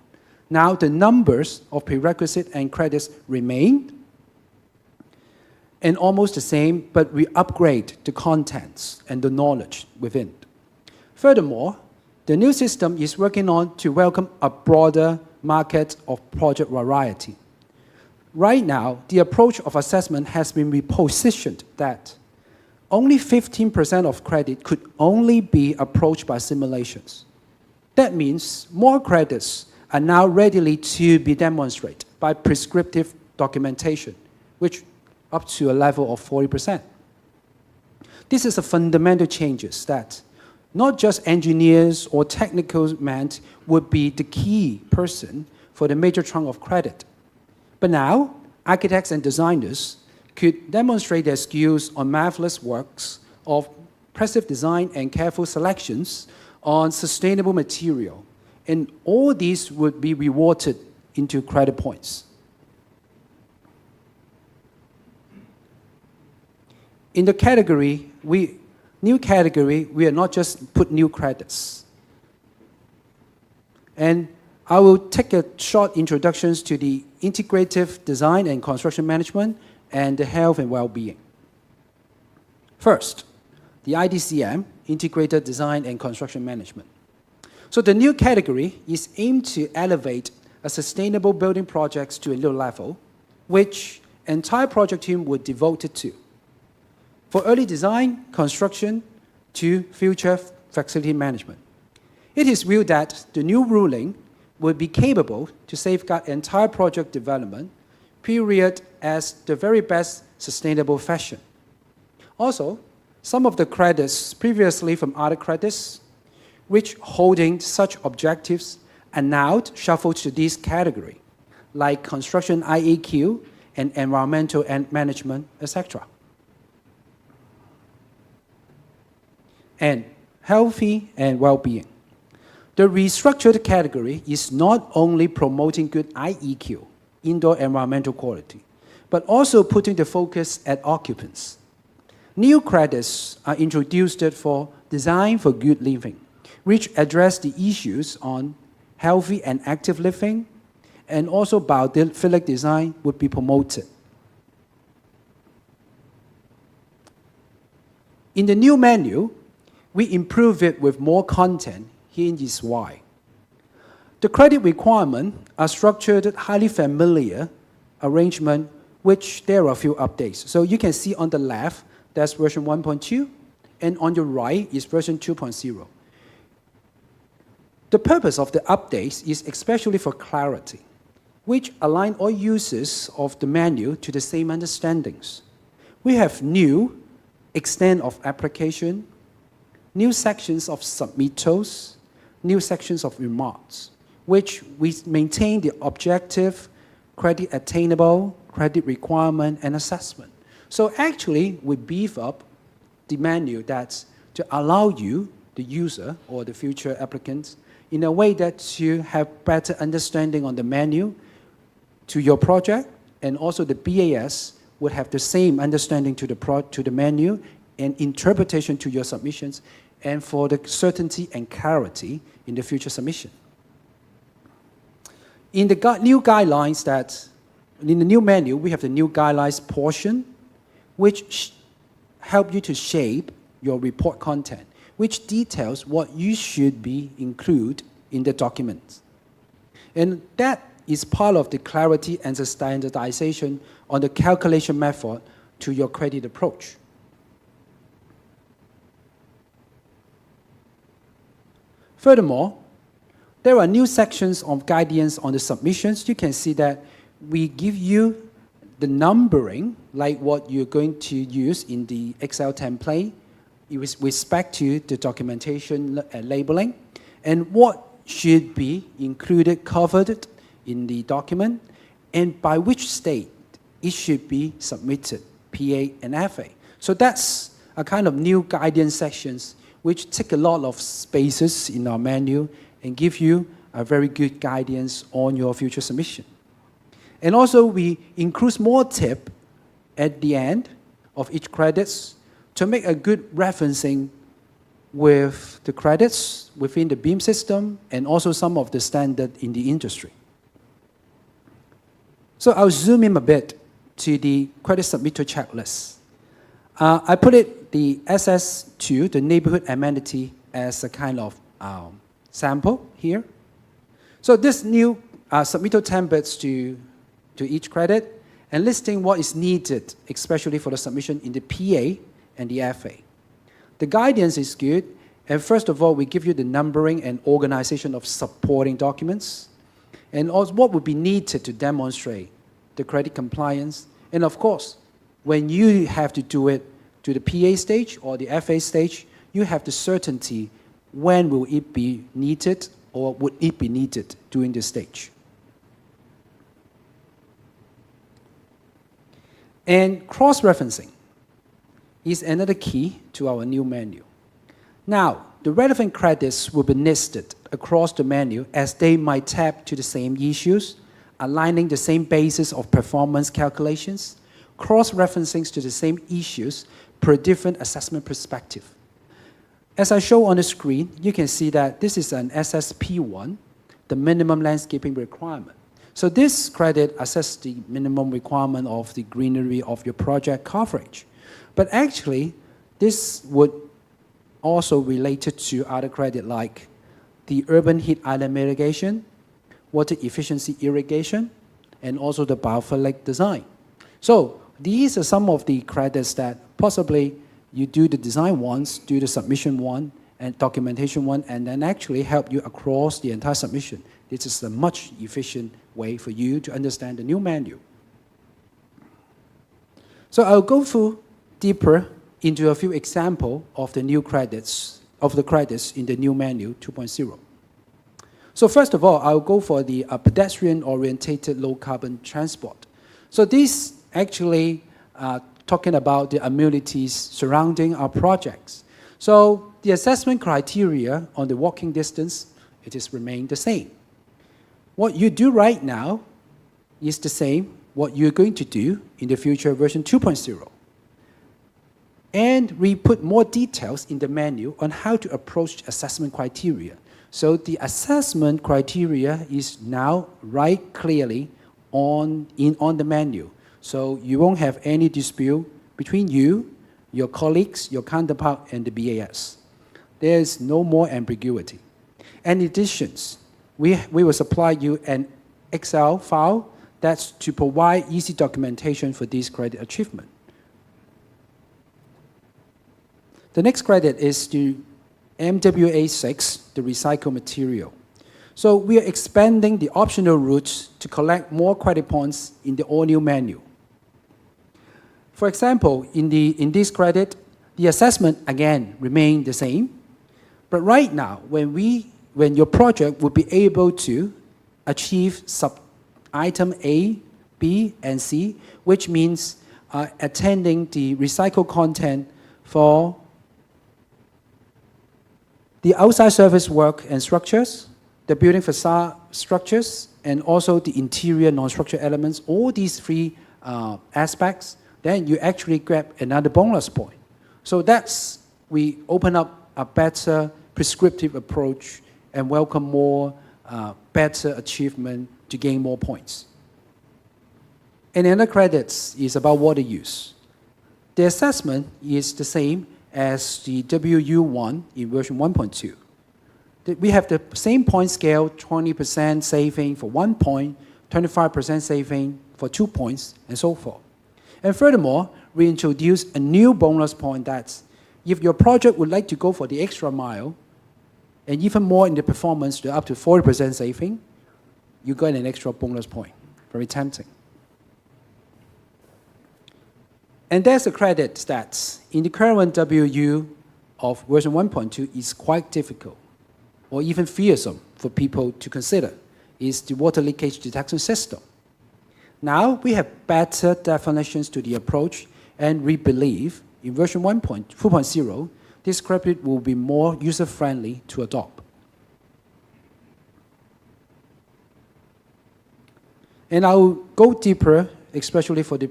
Now the numbers of prerequisites and credits remain and almost the same, but we upgrade the contents and the knowledge within. Furthermore, the new system is working on to welcome a broader market of project variety. Right now, the approach of assessment has been repositioned that only 15% of credit could only be approached by simulations. That means more credits are now readily to be demonstrated by prescriptive documentation, which up to a level of 40%. This is a fundamental changes that not just engineers or technical men would be the key person for the major chunk of credit. But now, architects and designers could demonstrate their skills on marvelous works of impressive design and careful selections on sustainable material. And all these would be rewarded into credit points. In the category, new category, we are not just put new credits. And I will take a short introductions to the integrative design and construction management and the health and well-being. First, the IDCM, integrated design and construction management. So the new category is aimed to elevate a sustainable building projects to a new level, which entire project team would devote it to. For early design, construction, to future facility management. It is viewed that the new ruling will be capable to safeguard entire project development period as the very best sustainable fashion. Also, some of the credits previously from other credits, which holding such objectives, are now shuffled to this category, like construction IAQ and environmental and management, etc. And healthy and well-being. The restructured category is not only promoting good IEQ, indoor environmental quality, but also putting the focus at occupants. New credits are introduced for design for good living, which address the issues on healthy and active living, and also biophilic design would be promoted. In the new menu, we improve it with more content. Here is why. The credit requirements are structured highly familiar arrangement, which there are a few updates. So you can see on the left, that's version 1.2, and on your right is version 2.0. The purpose of the updates is especially for clarity, which align all users of the menu to the same understandings. We have new extent of application, new sections of submittals, new sections of remarks, which we maintain the objective, credit attainable, credit requirement, and assessment. So actually, we beef up the menu that's to allow you, the user or the future applicants, in a way that you have better understanding on the menu to your project, and also the BAS would have the same understanding to the menu and interpretation to your submissions, and for the certainty and clarity in the future submission. In the new guidelines in the new menu, we have the new guidelines portion, which help you to shape your report content, which details what you should be include in the documents. And that is part of the clarity and the standardization on the calculation method to your credit approach. Furthermore, there are new sections of guidance on the submissions. You can see that we give you the numbering, like what you're going to use in the Excel template, with respect to the documentation and labeling, and what should be included, covered in the document, and by which state it should be submitted, PA and FA. So that's a kind of new guidance sections which take a lot of spaces in our menu and give you a very good guidance on your future submission. And also, we include more tips at the end of each credits to make a good referencing with the credits within the BEAM system and also some of the standard in the industry. So I'll zoom in a bit to the credit submitter checklist. I put it the SS2, the neighborhood amenity, as a kind of sample here. So this new submittal templates to each credit and listing what is needed, especially for the submission in the PA and the FA. The guidance is good, and first of all, we give you the numbering and organization of supporting documents, and also what would be needed to demonstrate the credit compliance. And of course, when you have to do it to the PA stage or the FA stage, you have the certainty when will it be needed or would it be needed during this stage. And cross-referencing is another key to our new menu. Now, the relevant credits will be listed across the menu as they might tap to the same issues, aligning the same basis of performance calculations, cross-referencing to the same issues per different assessment perspective. As I show on the screen, you can see that this is an SSP1, the minimum landscaping requirement. So this credit assesses the minimum requirement of the greenery of your project coverage. But actually, this would also relate to other credit like the urban heat island mitigation, water efficiency irrigation, and also the biophilic design. So these are some of the credits that possibly you do the design once, do the submission one, and documentation one, and then actually help you across the entire submission. This is a much efficient way for you to understand the new menu. So I'll go through deeper into a few examples of the new credits, in the new menu 2.0. So first of all, I'll go for the pedestrian orientated low carbon transport. So this actually talking about the amenities surrounding our projects. So the assessment criteria on the walking distance, it has remained the same. What you do right now is the same what you're going to do in the future version 2.0. And we put more details in the menu on how to approach assessment criteria. So the assessment criteria is now right clearly on the menu. So you won't have any dispute between you, your colleagues, your counterpart, and the BAS. There is no more ambiguity. And in addition, we will supply you an Excel file that's to provide easy documentation for this credit achievement. The next credit is the MWA6, the recycled material. So we are expanding the optional routes to collect more credit points in the all-new menu. For example, in this credit, the assessment, again, remains the same. But right now, when your project will be able to achieve sub-item A, B, and C, which means attending the recycled content for the outside surface work and structures, the building facade structures, and also the interior non-structural elements, all these three aspects, then you actually grab another bonus point. So we open up a better prescriptive approach and welcome more better achievement to gain more points. And another credits is about water use. The assessment is the same as the WU1 in version 1.2. We have the same point scale, 20% saving for 1 point, 25% saving for 2 points, and so forth. And furthermore, we introduce a new bonus point that's if your project would like to go for the extra mile, and even more in the performance to up to 40% saving, you got an extra bonus point. Very tempting. And there's a credit that in the current WU of version 1.2 is quite difficult or even fearsome for people to consider, is the water leakage detection system. Now we have better definitions to the approach, and we believe in version 2.0, this credit will be more user-friendly to adopt. And I'll go deeper, especially for the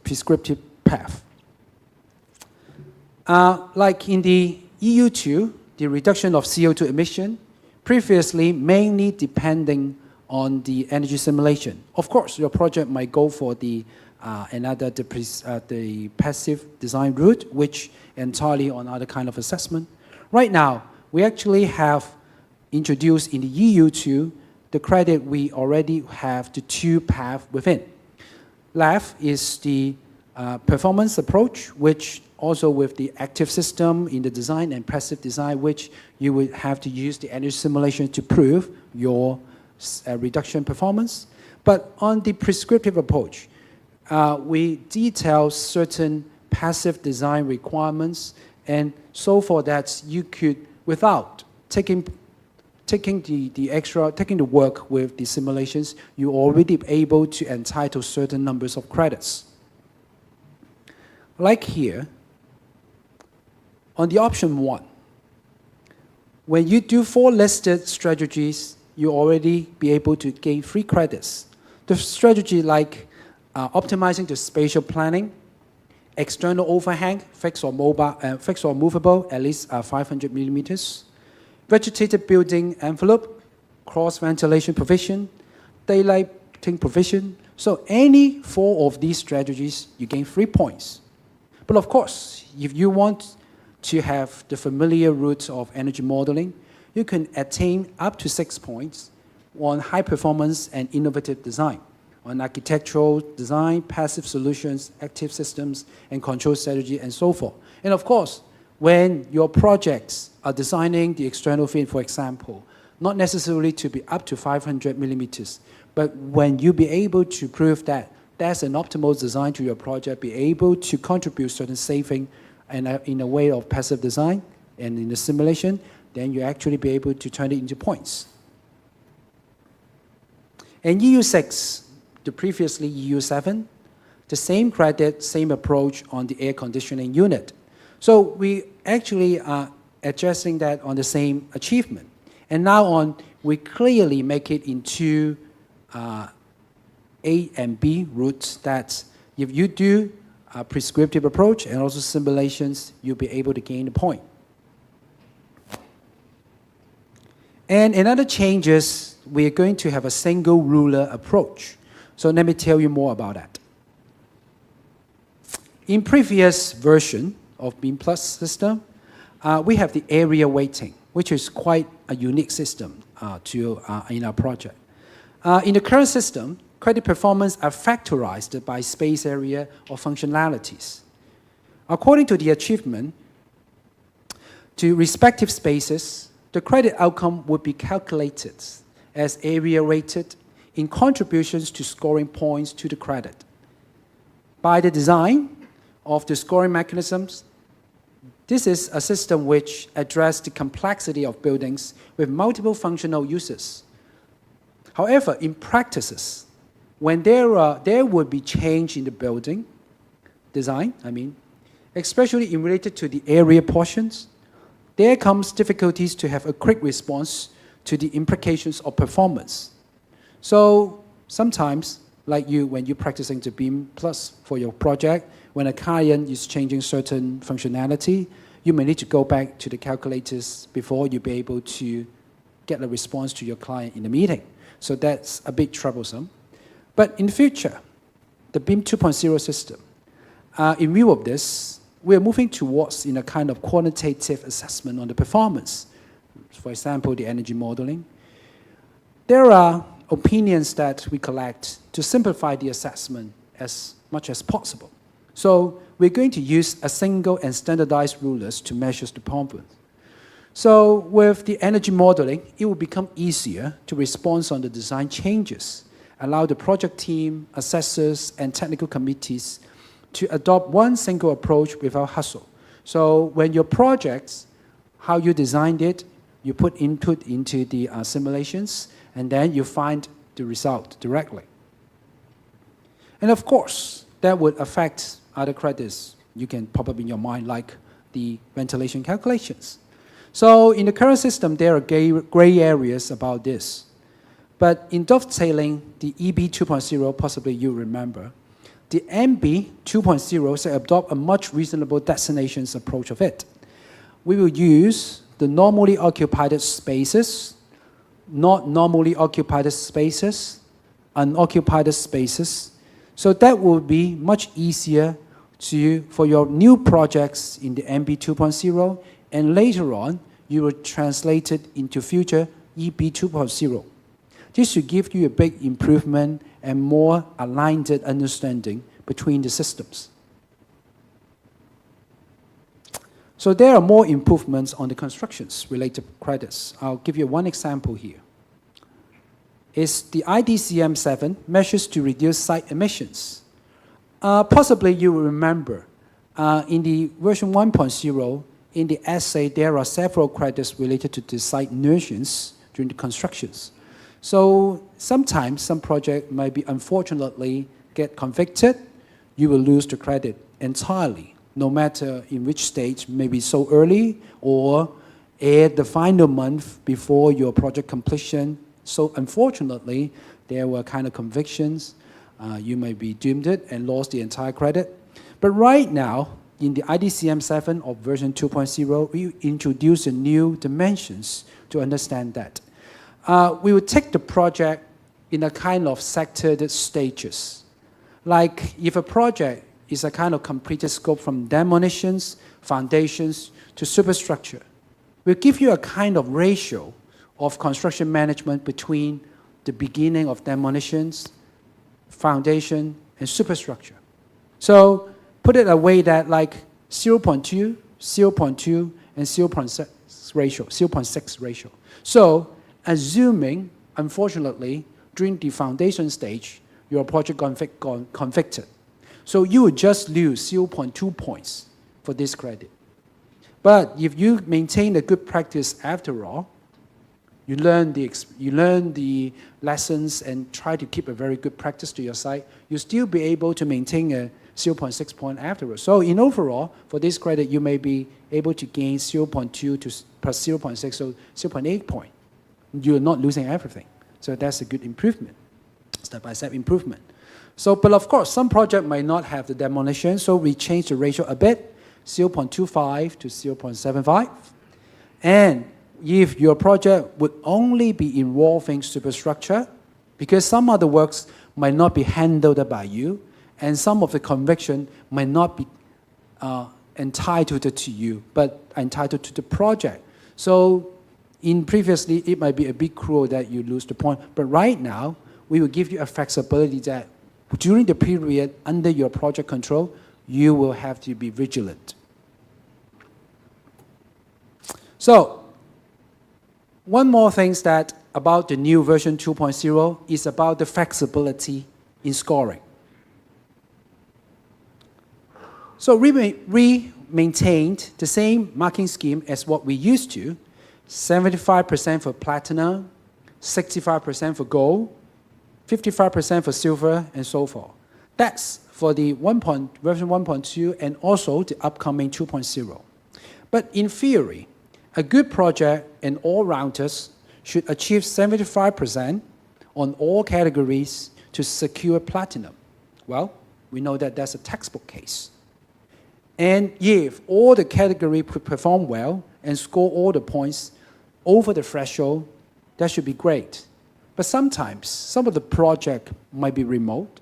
prescriptive path. Like in the EU2, the reduction of CO2 emission, previously mainly depending on the energy simulation. Of course, your project might go for the the passive design route, which entirely on other kind of assessment. Right now, we actually have introduced in the EU2 the credit we already have the two paths within. Left is the performance approach, which also with the active system in the design and passive design, which you would have to use the energy simulation to prove your reduction performance. But on the prescriptive approach, we detail certain passive design requirements, and so for that you could, without taking the work with the simulations, you're already able to entitle certain numbers of credits. Like here, on the option 1, when you do 4 listed strategies, you already be able to gain 3 credits. The strategy like optimizing the spatial planning, external overhang, fixed or movable, at least 500 millimeters, vegetated building envelope, cross ventilation provision, daylighting provision. So any 4 of these strategies, you gain 3 points. But of course, if you want to have the familiar roots of energy modeling, you can attain up to 6 points on high performance and innovative design, on architectural design, passive solutions, active systems, and control strategy, and so forth. And of course, when your projects are designing the external field, for example, not necessarily to be up to 500 millimeters, but when you be able to prove that that's an optimal design to your project, be able to contribute certain saving and in a way of passive design and in the simulation, then you actually be able to turn it into points. And EU6, the previously EU7, the same credit, same approach on the air conditioning unit. So we actually are addressing that on the same achievement. And now on, we clearly make it into A and B routes that if you do a prescriptive approach and also simulations, you'll be able to gain a point. And another changes, we are going to have a single ruler approach. So let me tell you more about that. In previous version of Beam Plus system, we have the area weighting, which is quite a unique system in our project. In the current system, credit performance are factorized by space area or functionalities. According to the achievement, to respective spaces, the credit outcome would be calculated as area rated in contributions to scoring points to the credit. By the design of the scoring mechanisms, this is a system which addresses the complexity of buildings with multiple functional uses. However, in practices, when there would be change in the building design, especially in related to the area portions, there comes difficulties to have a quick response to the implications of performance. So sometimes, like when you're practicing the Beam Plus for your project, when a client is changing certain functionality, you may need to go back to the calculators before you be able to get a response to your client in the meeting. So that's a bit troublesome. But in the future, the Beam 2.0 system, in view of this, we're moving towards in a kind of quantitative assessment on the performance. For example, the energy modeling. There are opinions that we collect to simplify the assessment as much as possible. So we're going to use a single and standardized rulers to measure the performance. So with the energy modeling, it will become easier to respond on the design changes, allow the project team, assessors, and technical committees to adopt one single approach without hustle. So when your projects, how you designed it, you put input into the simulations, and then you find the result directly. And of course, that would affect other credits you can pop up in your mind, like the ventilation calculations. So in the current system, there are gray areas about this. But in dovetailing the EB 2.0, possibly you remember, the MB 2.0 say adopt a much reasonable destinations approach of it. We will use the normally occupied spaces, not normally occupied spaces, unoccupied spaces. So that will be much easier for your new projects in the MB 2.0, and later on, you will translate it into future EB 2.0. This should give you a big improvement and more aligned understanding between the systems. So there are more improvements on the constructions related credits. I'll give you one example here. It's the IDCM7 measures to reduce site emissions. Possibly you will remember in the version 1.0, in the essay, there are several credits related to the site inertials during the constructions. So sometimes some project might be unfortunately get convicted, you will lose the credit entirely, no matter in which stage, maybe so early or at the final month before your project completion. So unfortunately, there were kind of convictions. You may be doomed it and lost the entire credit. But right now, in the IDCM7 of version 2.0, we introduce a new dimensions to understand that. We will take the project in a kind of sectored stages. Like if a project is a kind of completed scope from demolitions, foundations, to superstructure, we'll give you a kind of ratio of construction management between the beginning of demolitions, foundation, and superstructure. So put it away that like 0.2, 0.2, and 0.6 ratio. So assuming, unfortunately, during the foundation stage, your project got convicted. So you would just lose 0.2 points for this credit. But if you maintain a good practice after all, you learn the lessons and try to keep a very good practice to your site, you'll still be able to maintain a 0.6 point afterwards. So in overall, for this credit, you may be able to gain 0.2 to plus 0.6, so 0.8 point. You're not losing everything. So that's a good improvement, step-by-step improvement. So, but of course, some project might not have the demolition, so we change the ratio a bit, 0.25 to 0.75. And if your project would only be involving superstructure, because some other works might not be handled by you, and some of the conviction might not be entitled to you, but entitled to the project. So in previously, it might be a bit cruel that you lose the point, but right now, we will give you a flexibility that during the period under your project control, you will have to be vigilant. So, one more thing that about the new version 2.0 is about the flexibility in scoring. So we maintained the same marking scheme as what we used to, 75% for platinum, 65% for gold, 55% for silver, and so forth. That's for the version 1.2 and also the upcoming 2.0. But in theory, a good project and all-rounders should achieve 75% on all categories to secure platinum. Well, we know that that's a textbook case. And if all the categories perform well and score all the points over the threshold, that should be great. But sometimes, some of the project might be remote.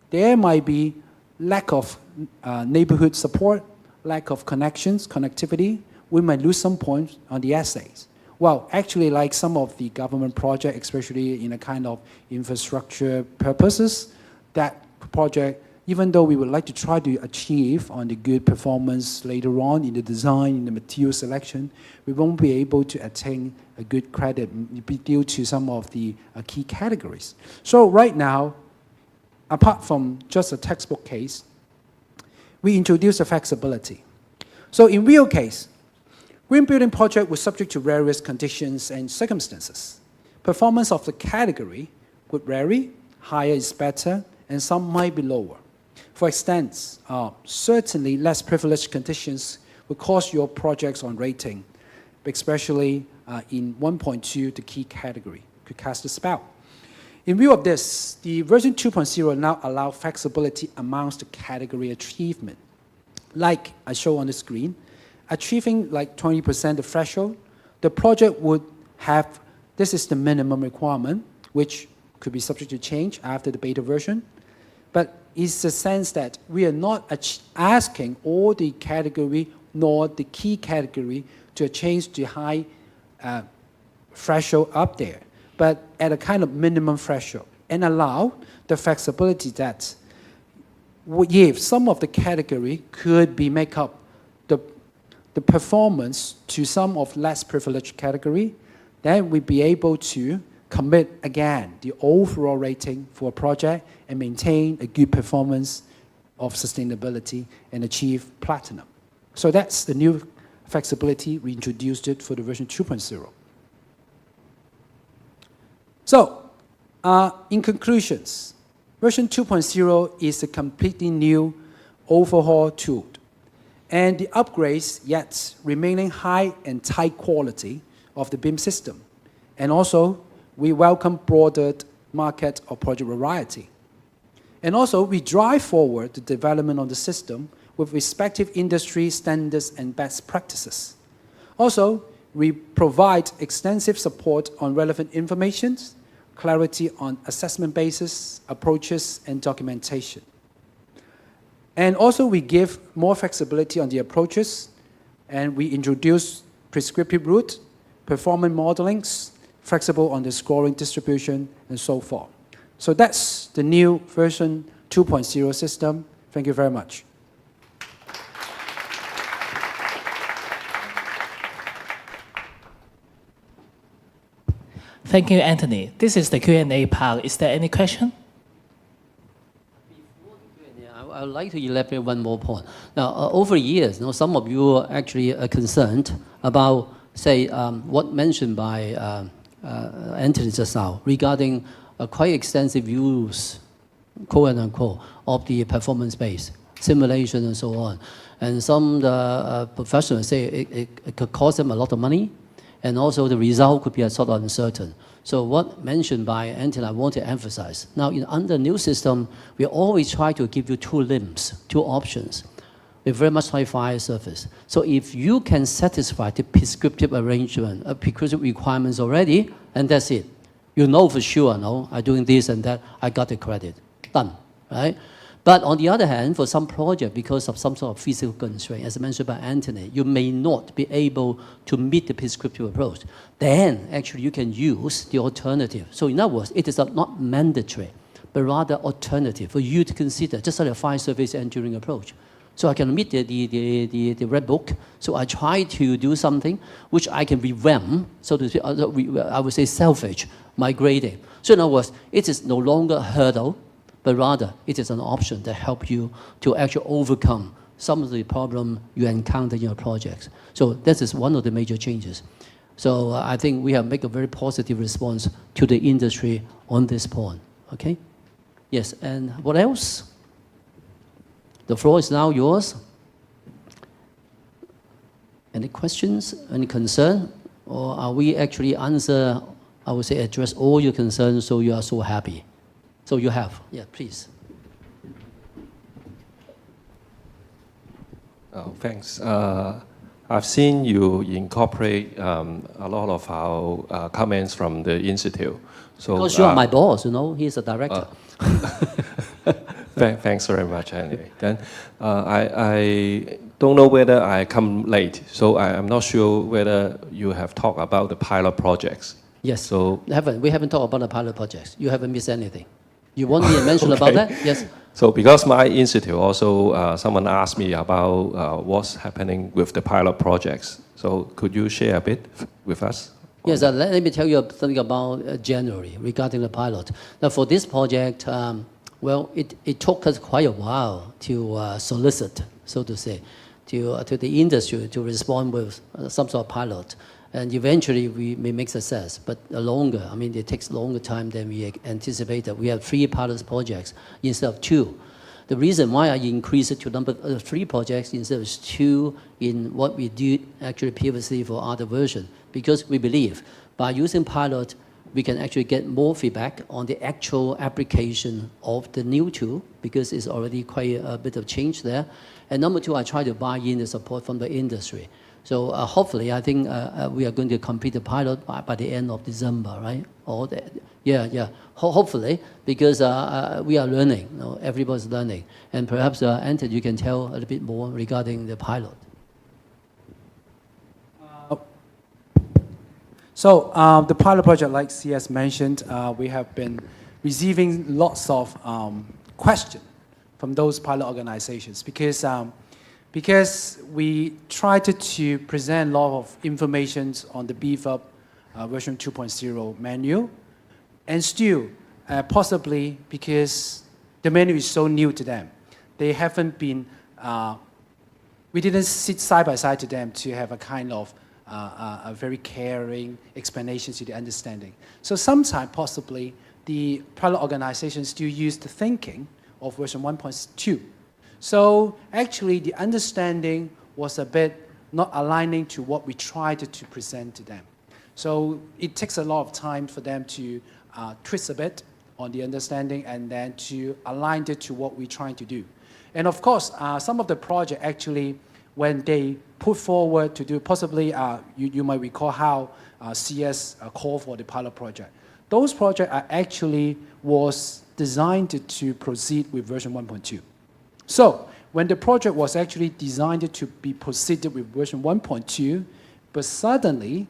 There might be lack of neighborhood support, lack of connectivity. We might lose some points on the essays. Well, actually, like some of the government project, especially in a kind of infrastructure purposes, that project, even though we would like to try to achieve on the good performance later on in the design, in the material selection, we won't be able to attain a good credit due to some of the key categories. So right now, apart from just a textbook case, we introduce a flexibility. So in real case, green building project was subject to various conditions and circumstances. Performance of the category would vary, higher is better, and some might be lower. For instance, certainly less privileged conditions will cause your projects on rating, especially in 1.2, the key category. could cast a spell. In view of this, the version 2.0 now allows flexibility amongst the category achievement. Like I show on the screen, achieving like 20% the threshold, the project would have, this is the minimum requirement, which could be subject to change after the beta version. But it's the sense that we are not asking all the category nor the key category to change the high threshold up there, but at a kind of minimum threshold, and allow the flexibility that if some of the category could be make up the performance to some of less privileged category, then we'd be able to commit again the overall rating for a project and maintain a good performance of sustainability and achieve platinum. So that's the new flexibility. We introduced it for the version 2.0. So, in conclusions, version 2.0 is a completely new overhaul tool. And the upgrades yet remaining high and tight quality of the BIM system. And also, we welcome broader market or project variety. And also, we drive forward the development of the system with respective industry standards and best practices. Also, we provide extensive support on relevant information, clarity on assessment basis, approaches, and documentation. And also, we give more flexibility on the approaches, and we introduce prescriptive route, performance modelings, flexible on the scoring distribution, and so forth. So that's the new version 2.0 system. Thank you very much. Thank you, Anthony. This is the Q&A part. Is there any question? I would like to elaborate one more point. Now, over years, some of you are actually concerned about, say, what mentioned by Anthony just now regarding quite extensive use, quote unquote, of the performance-based simulation and so on. And some professionals say it could cost them a lot of money, and also the result could be a sort of uncertain. So what mentioned by Anthony, I want to emphasize. Now, under the new system, we always try to give you two limbs, two options, with very much high fire surface. So if you can satisfy the prescriptive arrangement, prescriptive requirements already, and that's it. You know for sure, no, I'm doing this and that, I got the credit, done, right? But on the other hand, for some project, because of some sort of physical constraint, as mentioned by Anthony, you may not be able to meet the prescriptive approach. Then, actually, you can use the alternative. So in other words, it is not mandatory, but rather alternative for you to consider, just like a fire surface engineering approach. So I can meet the red book. So I try to do something which I can revamp, so to speak, I would say salvage my grading. So in other words, it is no longer a hurdle, but rather it is an option that helps you to actually overcome some of the problem you encounter in your projects. So this is one of the major changes. So I think we have made a very positive response to the industry on this point, okay? Yes, and what else? The floor is now yours. Any questions, any concern? Or are we actually answer, I would say, address all your concerns so you are so happy? So you have, yeah, please. Oh, thanks. I've seen you incorporate a lot of our comments from the Institute. So, because you are my boss, he's a director. Thanks very much, anyway. Then I don't know whether I come late, so I'm not sure whether you have talked about the pilot projects. Yes, so we haven't talked about the pilot projects. You haven't missed anything. You want me to mention okay. about that? Yes. So because my institute also, someone asked me about what's happening with the pilot projects. So could you share a bit with us? Yes, let me tell you something about January regarding the pilot. Now for this project, well, it took us quite a while to solicit, so to say, to the industry to respond with some sort of pilot. And eventually we may make success, but longer. I mean, it takes longer time than we anticipated. We have 3 pilot projects instead of 2. The reason why I increased it to number 3 projects instead of 2 in what we did actually previously for other version, because we believe by using pilot, we can actually get more feedback on the actual application of the new tool, because it's already quite a bit of change there. And number two, I try to buy in the support from the industry. So hopefully, I think we are going to complete the pilot by the end of December, right? Or hopefully, because we are learning, everybody's learning. And perhaps, Anthony, you can tell a little bit more regarding the pilot. So the pilot project, like CS mentioned, we have been receiving lots of questions from those pilot organizations because we tried to present a lot of information on the beef up version 2.0 manual, and still possibly because the manual is so new to them, they haven't been. We didn't sit side by side to them to have a kind of a very caring explanation to the understanding. So sometimes possibly the pilot organizations still use the thinking of version 1.2. So actually the understanding was a bit not aligning to what we tried to present to them. So it takes a lot of time for them to twist a bit on the understanding and then to align it to what we're trying to do. And of course, some of the project actually, when they put forward to do, possibly you might recall how CS called for the pilot project. Those projects are actually was designed to proceed with version 1.2. So when the project was actually designed to be proceeded with version 1.2, but suddenly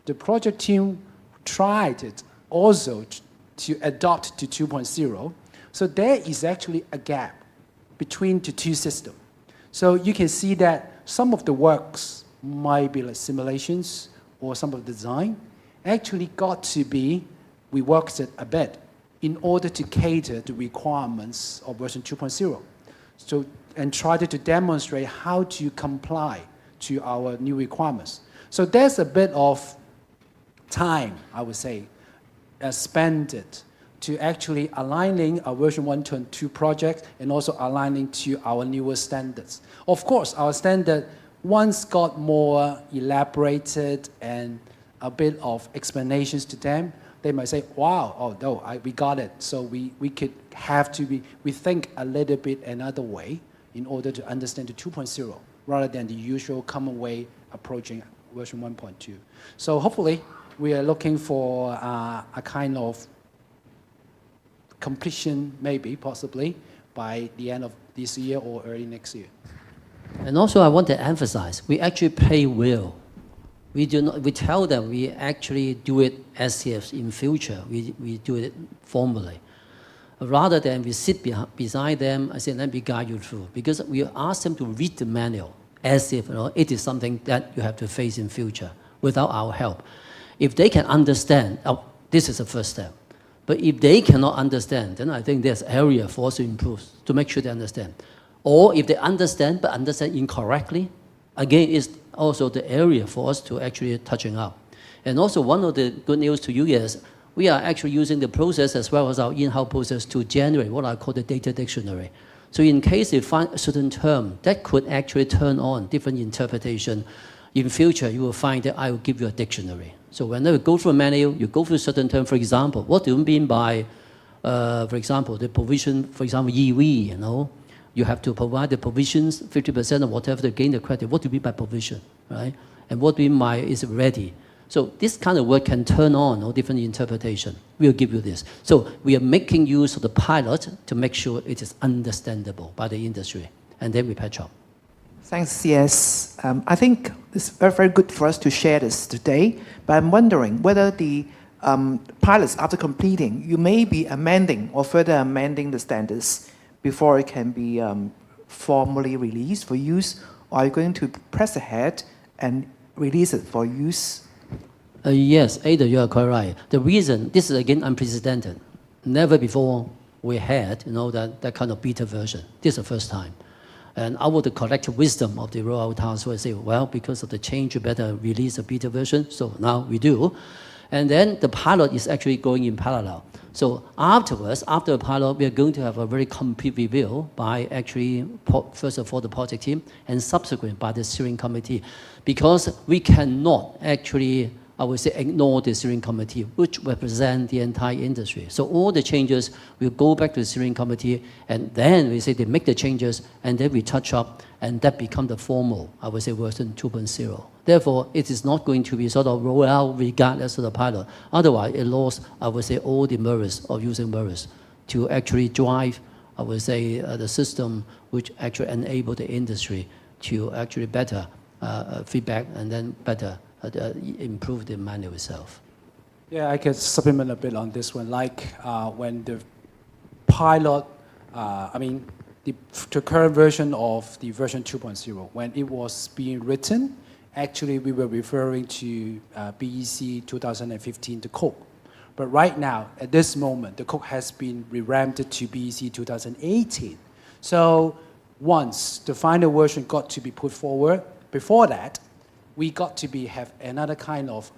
the project team tried it also to adopt to 2.0. So there is actually a gap between the two systems. So you can see that some of the works might be like simulations or some of the design actually got to be, we worked it a bit in order to cater the requirements of version 2.0. So, and tried to demonstrate how to comply to our new requirements. So there's a bit of time, I would say, spent to actually aligning our version 1.2 project and also aligning to our newer standards. Of course, our standard once got more elaborated and a bit of explanations to them, they might say, wow, oh no, we got it. So we could have to we think a little bit another way in order to understand the 2.0 rather than the usual common way approaching version 1.2. So hopefully we are looking for a kind of completion, maybe, possibly, by the end of this year or early next year. And also I want to emphasize, we actually play well. We tell them we actually do it SCF in future. We do it formally. Rather than we sit beside them and say, let me guide you through. Because we ask them to read the manual as if it is something that you have to face in future without our help. If they can understand, this is the first step. But if they cannot understand, then I think there's area for us to improve, to make sure they understand. Or if they understand, but understand incorrectly, again, it's also the area for us to actually touching up. And also one of the good news to you is, we are actually using the process as well as our in-house process to generate what I call the data dictionary. So in case you find a certain term, that could actually turn on different interpretation. In future, you will find that I will give you a dictionary. So whenever you go through a manual, you go through a certain term, for example, what do you mean by, for example, the provision, for example, EV, you have to provide the provisions, 50% of whatever to gain the credit. What do you mean by provision, right? And what do you mean by is ready? So this kind of word can turn on different interpretation. We'll give you this. So we are making use of the pilot to make sure it is understandable by the industry. And then we patch up. Thanks, CS. I think it's very, very good for us to share this today, but I'm wondering whether the pilots, after completing, you may be amending or further amending the standards before it can be formally released for use, or are you going to press ahead and release it for use? Yes, Ada, you are quite right. The reason, this is again unprecedented. Never before we had that kind of beta version. This is the first time. And out of the collective wisdom of the rollout task force, say, well, because of the change, you better release a beta version. So now we do. And then the pilot is actually going in parallel. So afterwards, after the pilot, we are going to have a very complete review by actually, first of all, the project team, and subsequent by the steering committee. Because we cannot actually I would say, ignore the steering committee, which represent the entire industry. So all the changes will go back to the steering committee, and then we say they make the changes, and then we touch up, and that become the formal, I would say, version 2.0. Therefore, it is not going to be sort of rolled out regardless of the pilot. Otherwise, it lost, I would say, all the merits of using mirrors to actually drive, I would say, the system which actually enable the industry to actually better feedback and then better improve the manual itself. Yeah, I can supplement a bit on this one. Like when the pilot, the current version of the version 2.0, when it was being written, actually we were referring to BEC 2015, the code. But right now, at this moment, the code has been revamped to BEC 2018. So once the final version got to be put forward, before that, we got to have another kind of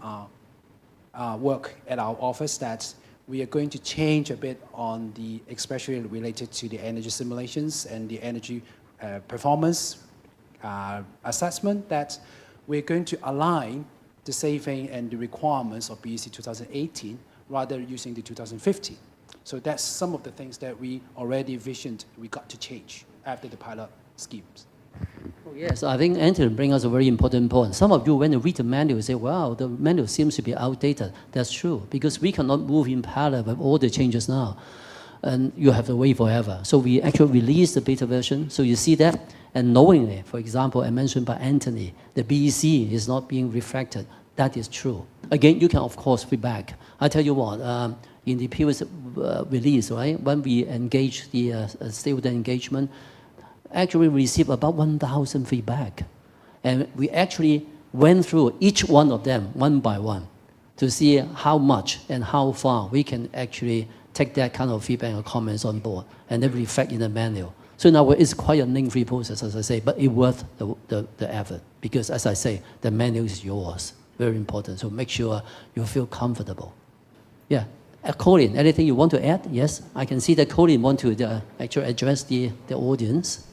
work at our office that we are going to change a bit on the, especially related to the energy simulations and the energy performance assessment, that we're going to align the saving and the requirements of BEC 2018 rather using the 2015. So that's some of the things that we already visioned we got to change after the pilot schemes. Oh, yes, I think Antony brings us a very important point. Some of you, when you read the manual, say, wow, the manual seems to be outdated. That's true, because we cannot move in parallel with all the changes now. And you have to wait forever. So we actually released the beta version, so you see that. And knowingly, for example, I mentioned by Antony, the BEC is not being reflected. That is true. Again, you can, of course, feedback. I tell you what, in the previous release, right, when we engage the stakeholder engagement, actually received about 1,000 feedback. And we actually went through each one of them one by one to see how much and how far we can actually take that kind of feedback or comments on board and then reflect in the manual. So now it's quite a lengthy process, as I say, but it's worth the effort because, as I say, the manual is yours. Very important. So make sure you feel comfortable. Yeah. Colin, anything you want to add? Yes, I can see that Colin wants to actually address the audience.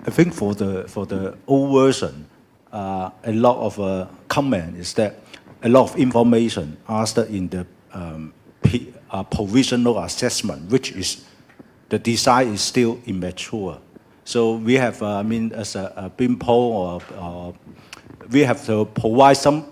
I think for the old version, a lot of comment is that a lot of information asked in the provisional assessment, which is the design is still immature. So we have, as a BIMPO or we have to provide some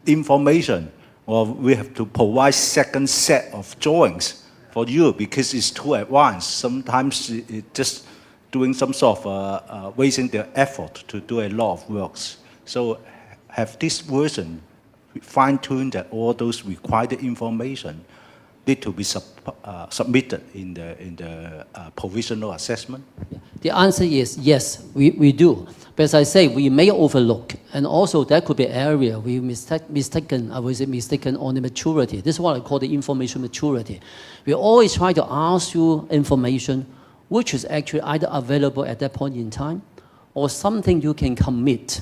information, or we have to provide second set of drawings for you because it's too advanced. Sometimes it just doing some sort of wasting their effort to do a lot of works. So have this version fine-tuned that all those required information need to be submitted in the provisional assessment? The answer is yes, we do. But as I say, we may overlook, and also that could be an area we mistaken on the maturity. This is what I call the information maturity. We always try to ask you information which is actually either available at that point in time or something you can commit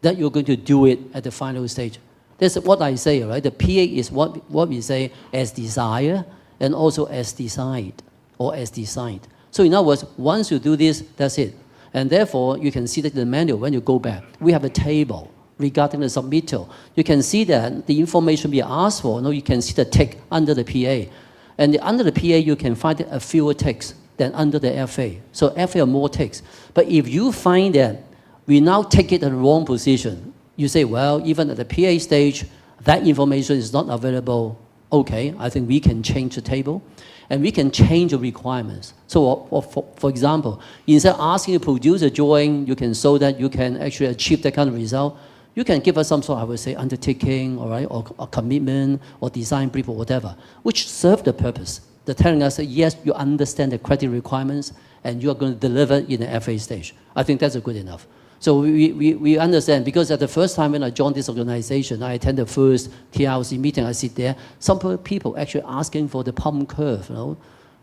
that you're going to do it at the final stage. That's what I say, right? The PA is what we say as desire and also as decide or as designed. So in other words, once you do this, that's it. And therefore, you can see that in the manual, when you go back, we have a table regarding the submittal. You can see that the information we asked for, you can see the tick under the PA. And under the PA, you can find a fewer ticks than under the FA. So FA are more ticks. But if you find that we now take it in the wrong position, you say, well, even at the PA stage, that information is not available. Okay, I think we can change the table and we can change the requirements. So for example, instead of asking you to produce a drawing, you can show that you can actually achieve that kind of result. You can give us some sort of, I would say, undertaking, all right, or commitment, or design brief, or whatever, which serve the purpose. They're telling us that, yes, you understand the credit requirements, and you are going to deliver in the FA stage. I think that's good enough. So we understand, because at the first time when I joined this organization, I attended the first TRC meeting, I sit there, some people actually asking for the pump curve,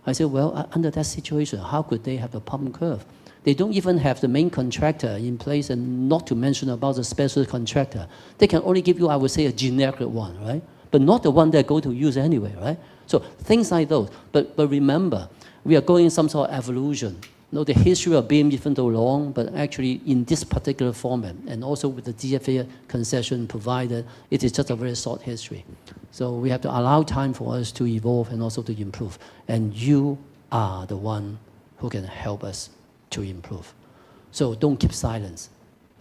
I said, well, under that situation, how could they have the pump curve? They don't even have the main contractor in place, and not to mention about the special contractor. They can only give you, I would say, a generic one, right? But not the one they're going to use anyway, right? So things like those. But remember, we are going some sort of evolution. know, the history of BIM, even though long, but actually in this particular format, and also with the DFA concession provided, it is just a very short history. So we have to allow time for us to evolve and also to improve. And you are the one who can help us to improve. So don't keep silence.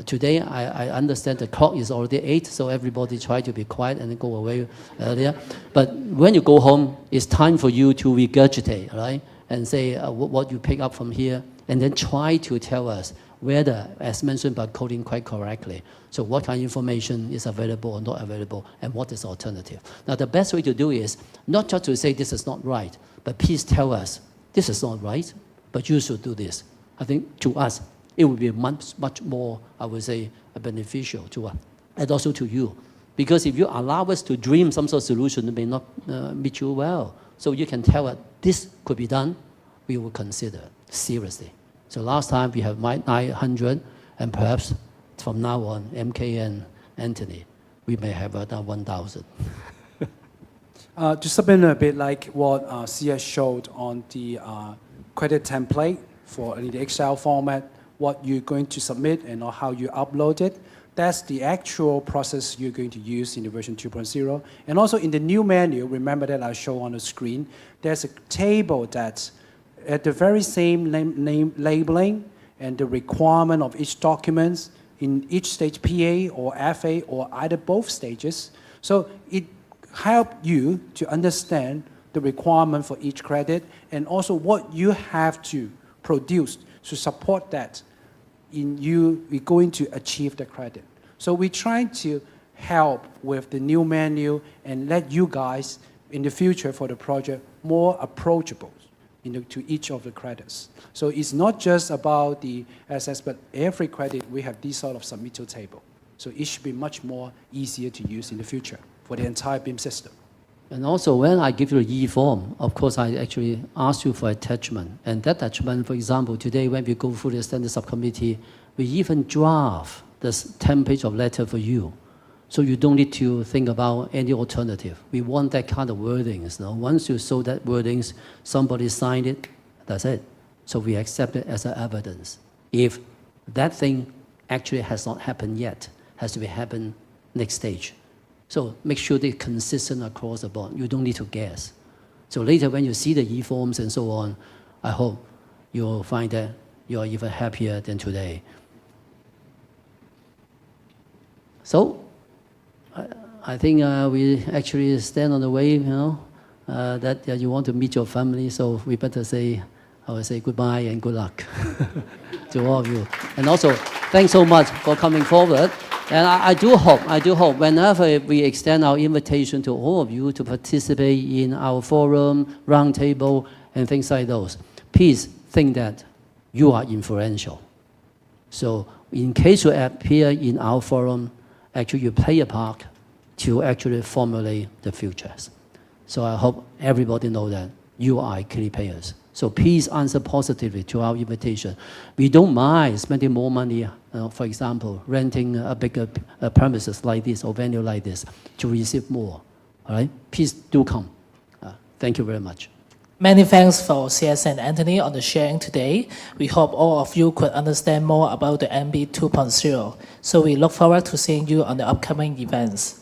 Today, I understand the clock is already 8, so everybody try to be quiet and go away earlier. But when you go home, it's time for you to regurgitate, right? And say what you pick up from here, and then try to tell us whether, as mentioned by coding quite correctly, so what kind of information is available or not available, and what is alternative. Now, the best way to do is not just to say this is not right, but please tell us this is not right, but you should do this. I think to us, it would be much more, I would say, beneficial to us, and also to you. Because if you allow us to dream some sort of solution that may not meet you well, so you can tell us this could be done, we will consider seriously. So last time we have 900, and perhaps from now on, MK and Anthony, we may have another 1,000. To supplement a bit like what CS showed on the credit template for in the Excel format, what you're going to submit and how you upload it, that's the actual process you're going to use in the version 2.0. And also in the new menu, remember that I show on the screen, there's a table that's at the very same name labeling and the requirement of each document in each stage, PA or FA or either both stages. So it helps you to understand the requirement for each credit and also what you have to produce to support that we're going to achieve the credit. So we're trying to help with the new menu and let you guys in the future for the project more approachable to each of the credits. So it's not just about the SS, but every credit we have this sort of submittal table. So it should be much more easier to use in the future for the entire BIM system. And also, when I give you the e-form, of course, I actually ask you for attachment. And that attachment, for example, today when we go through the standard subcommittee, we even draft this template of letter for you. So you don't need to think about any alternative. We want that kind of wordings. You know? Once you show that wordings, somebody signed it, that's it. So we accept it as an evidence. If that thing actually has not happened yet, has to be happen next stage. So make sure they're consistent across the board. You don't need to guess. So later when you see the e-forms and so on, I hope you'll find that you're even happier than today. So I think we actually stand on the way, that you want to meet your family. So we better say, I will say goodbye and good luck to all of you. And also, thanks so much for coming forward. And I do hope whenever we extend our invitation to all of you to participate in our forum, roundtable, and things like those, please think that you are influential. So in case you appear in our forum, actually you play a part to actually formulate the futures. So I hope everybody knows that you are key players. So please answer positively to our invitation. We don't mind spending more money, for example, renting a bigger premises like this or venue like this to receive more. All right? Please do come. Thank you very much. Many thanks for CS and Anthony on the sharing today. We hope all of you could understand more about the MB 2.0. So we look forward to seeing you on the upcoming events.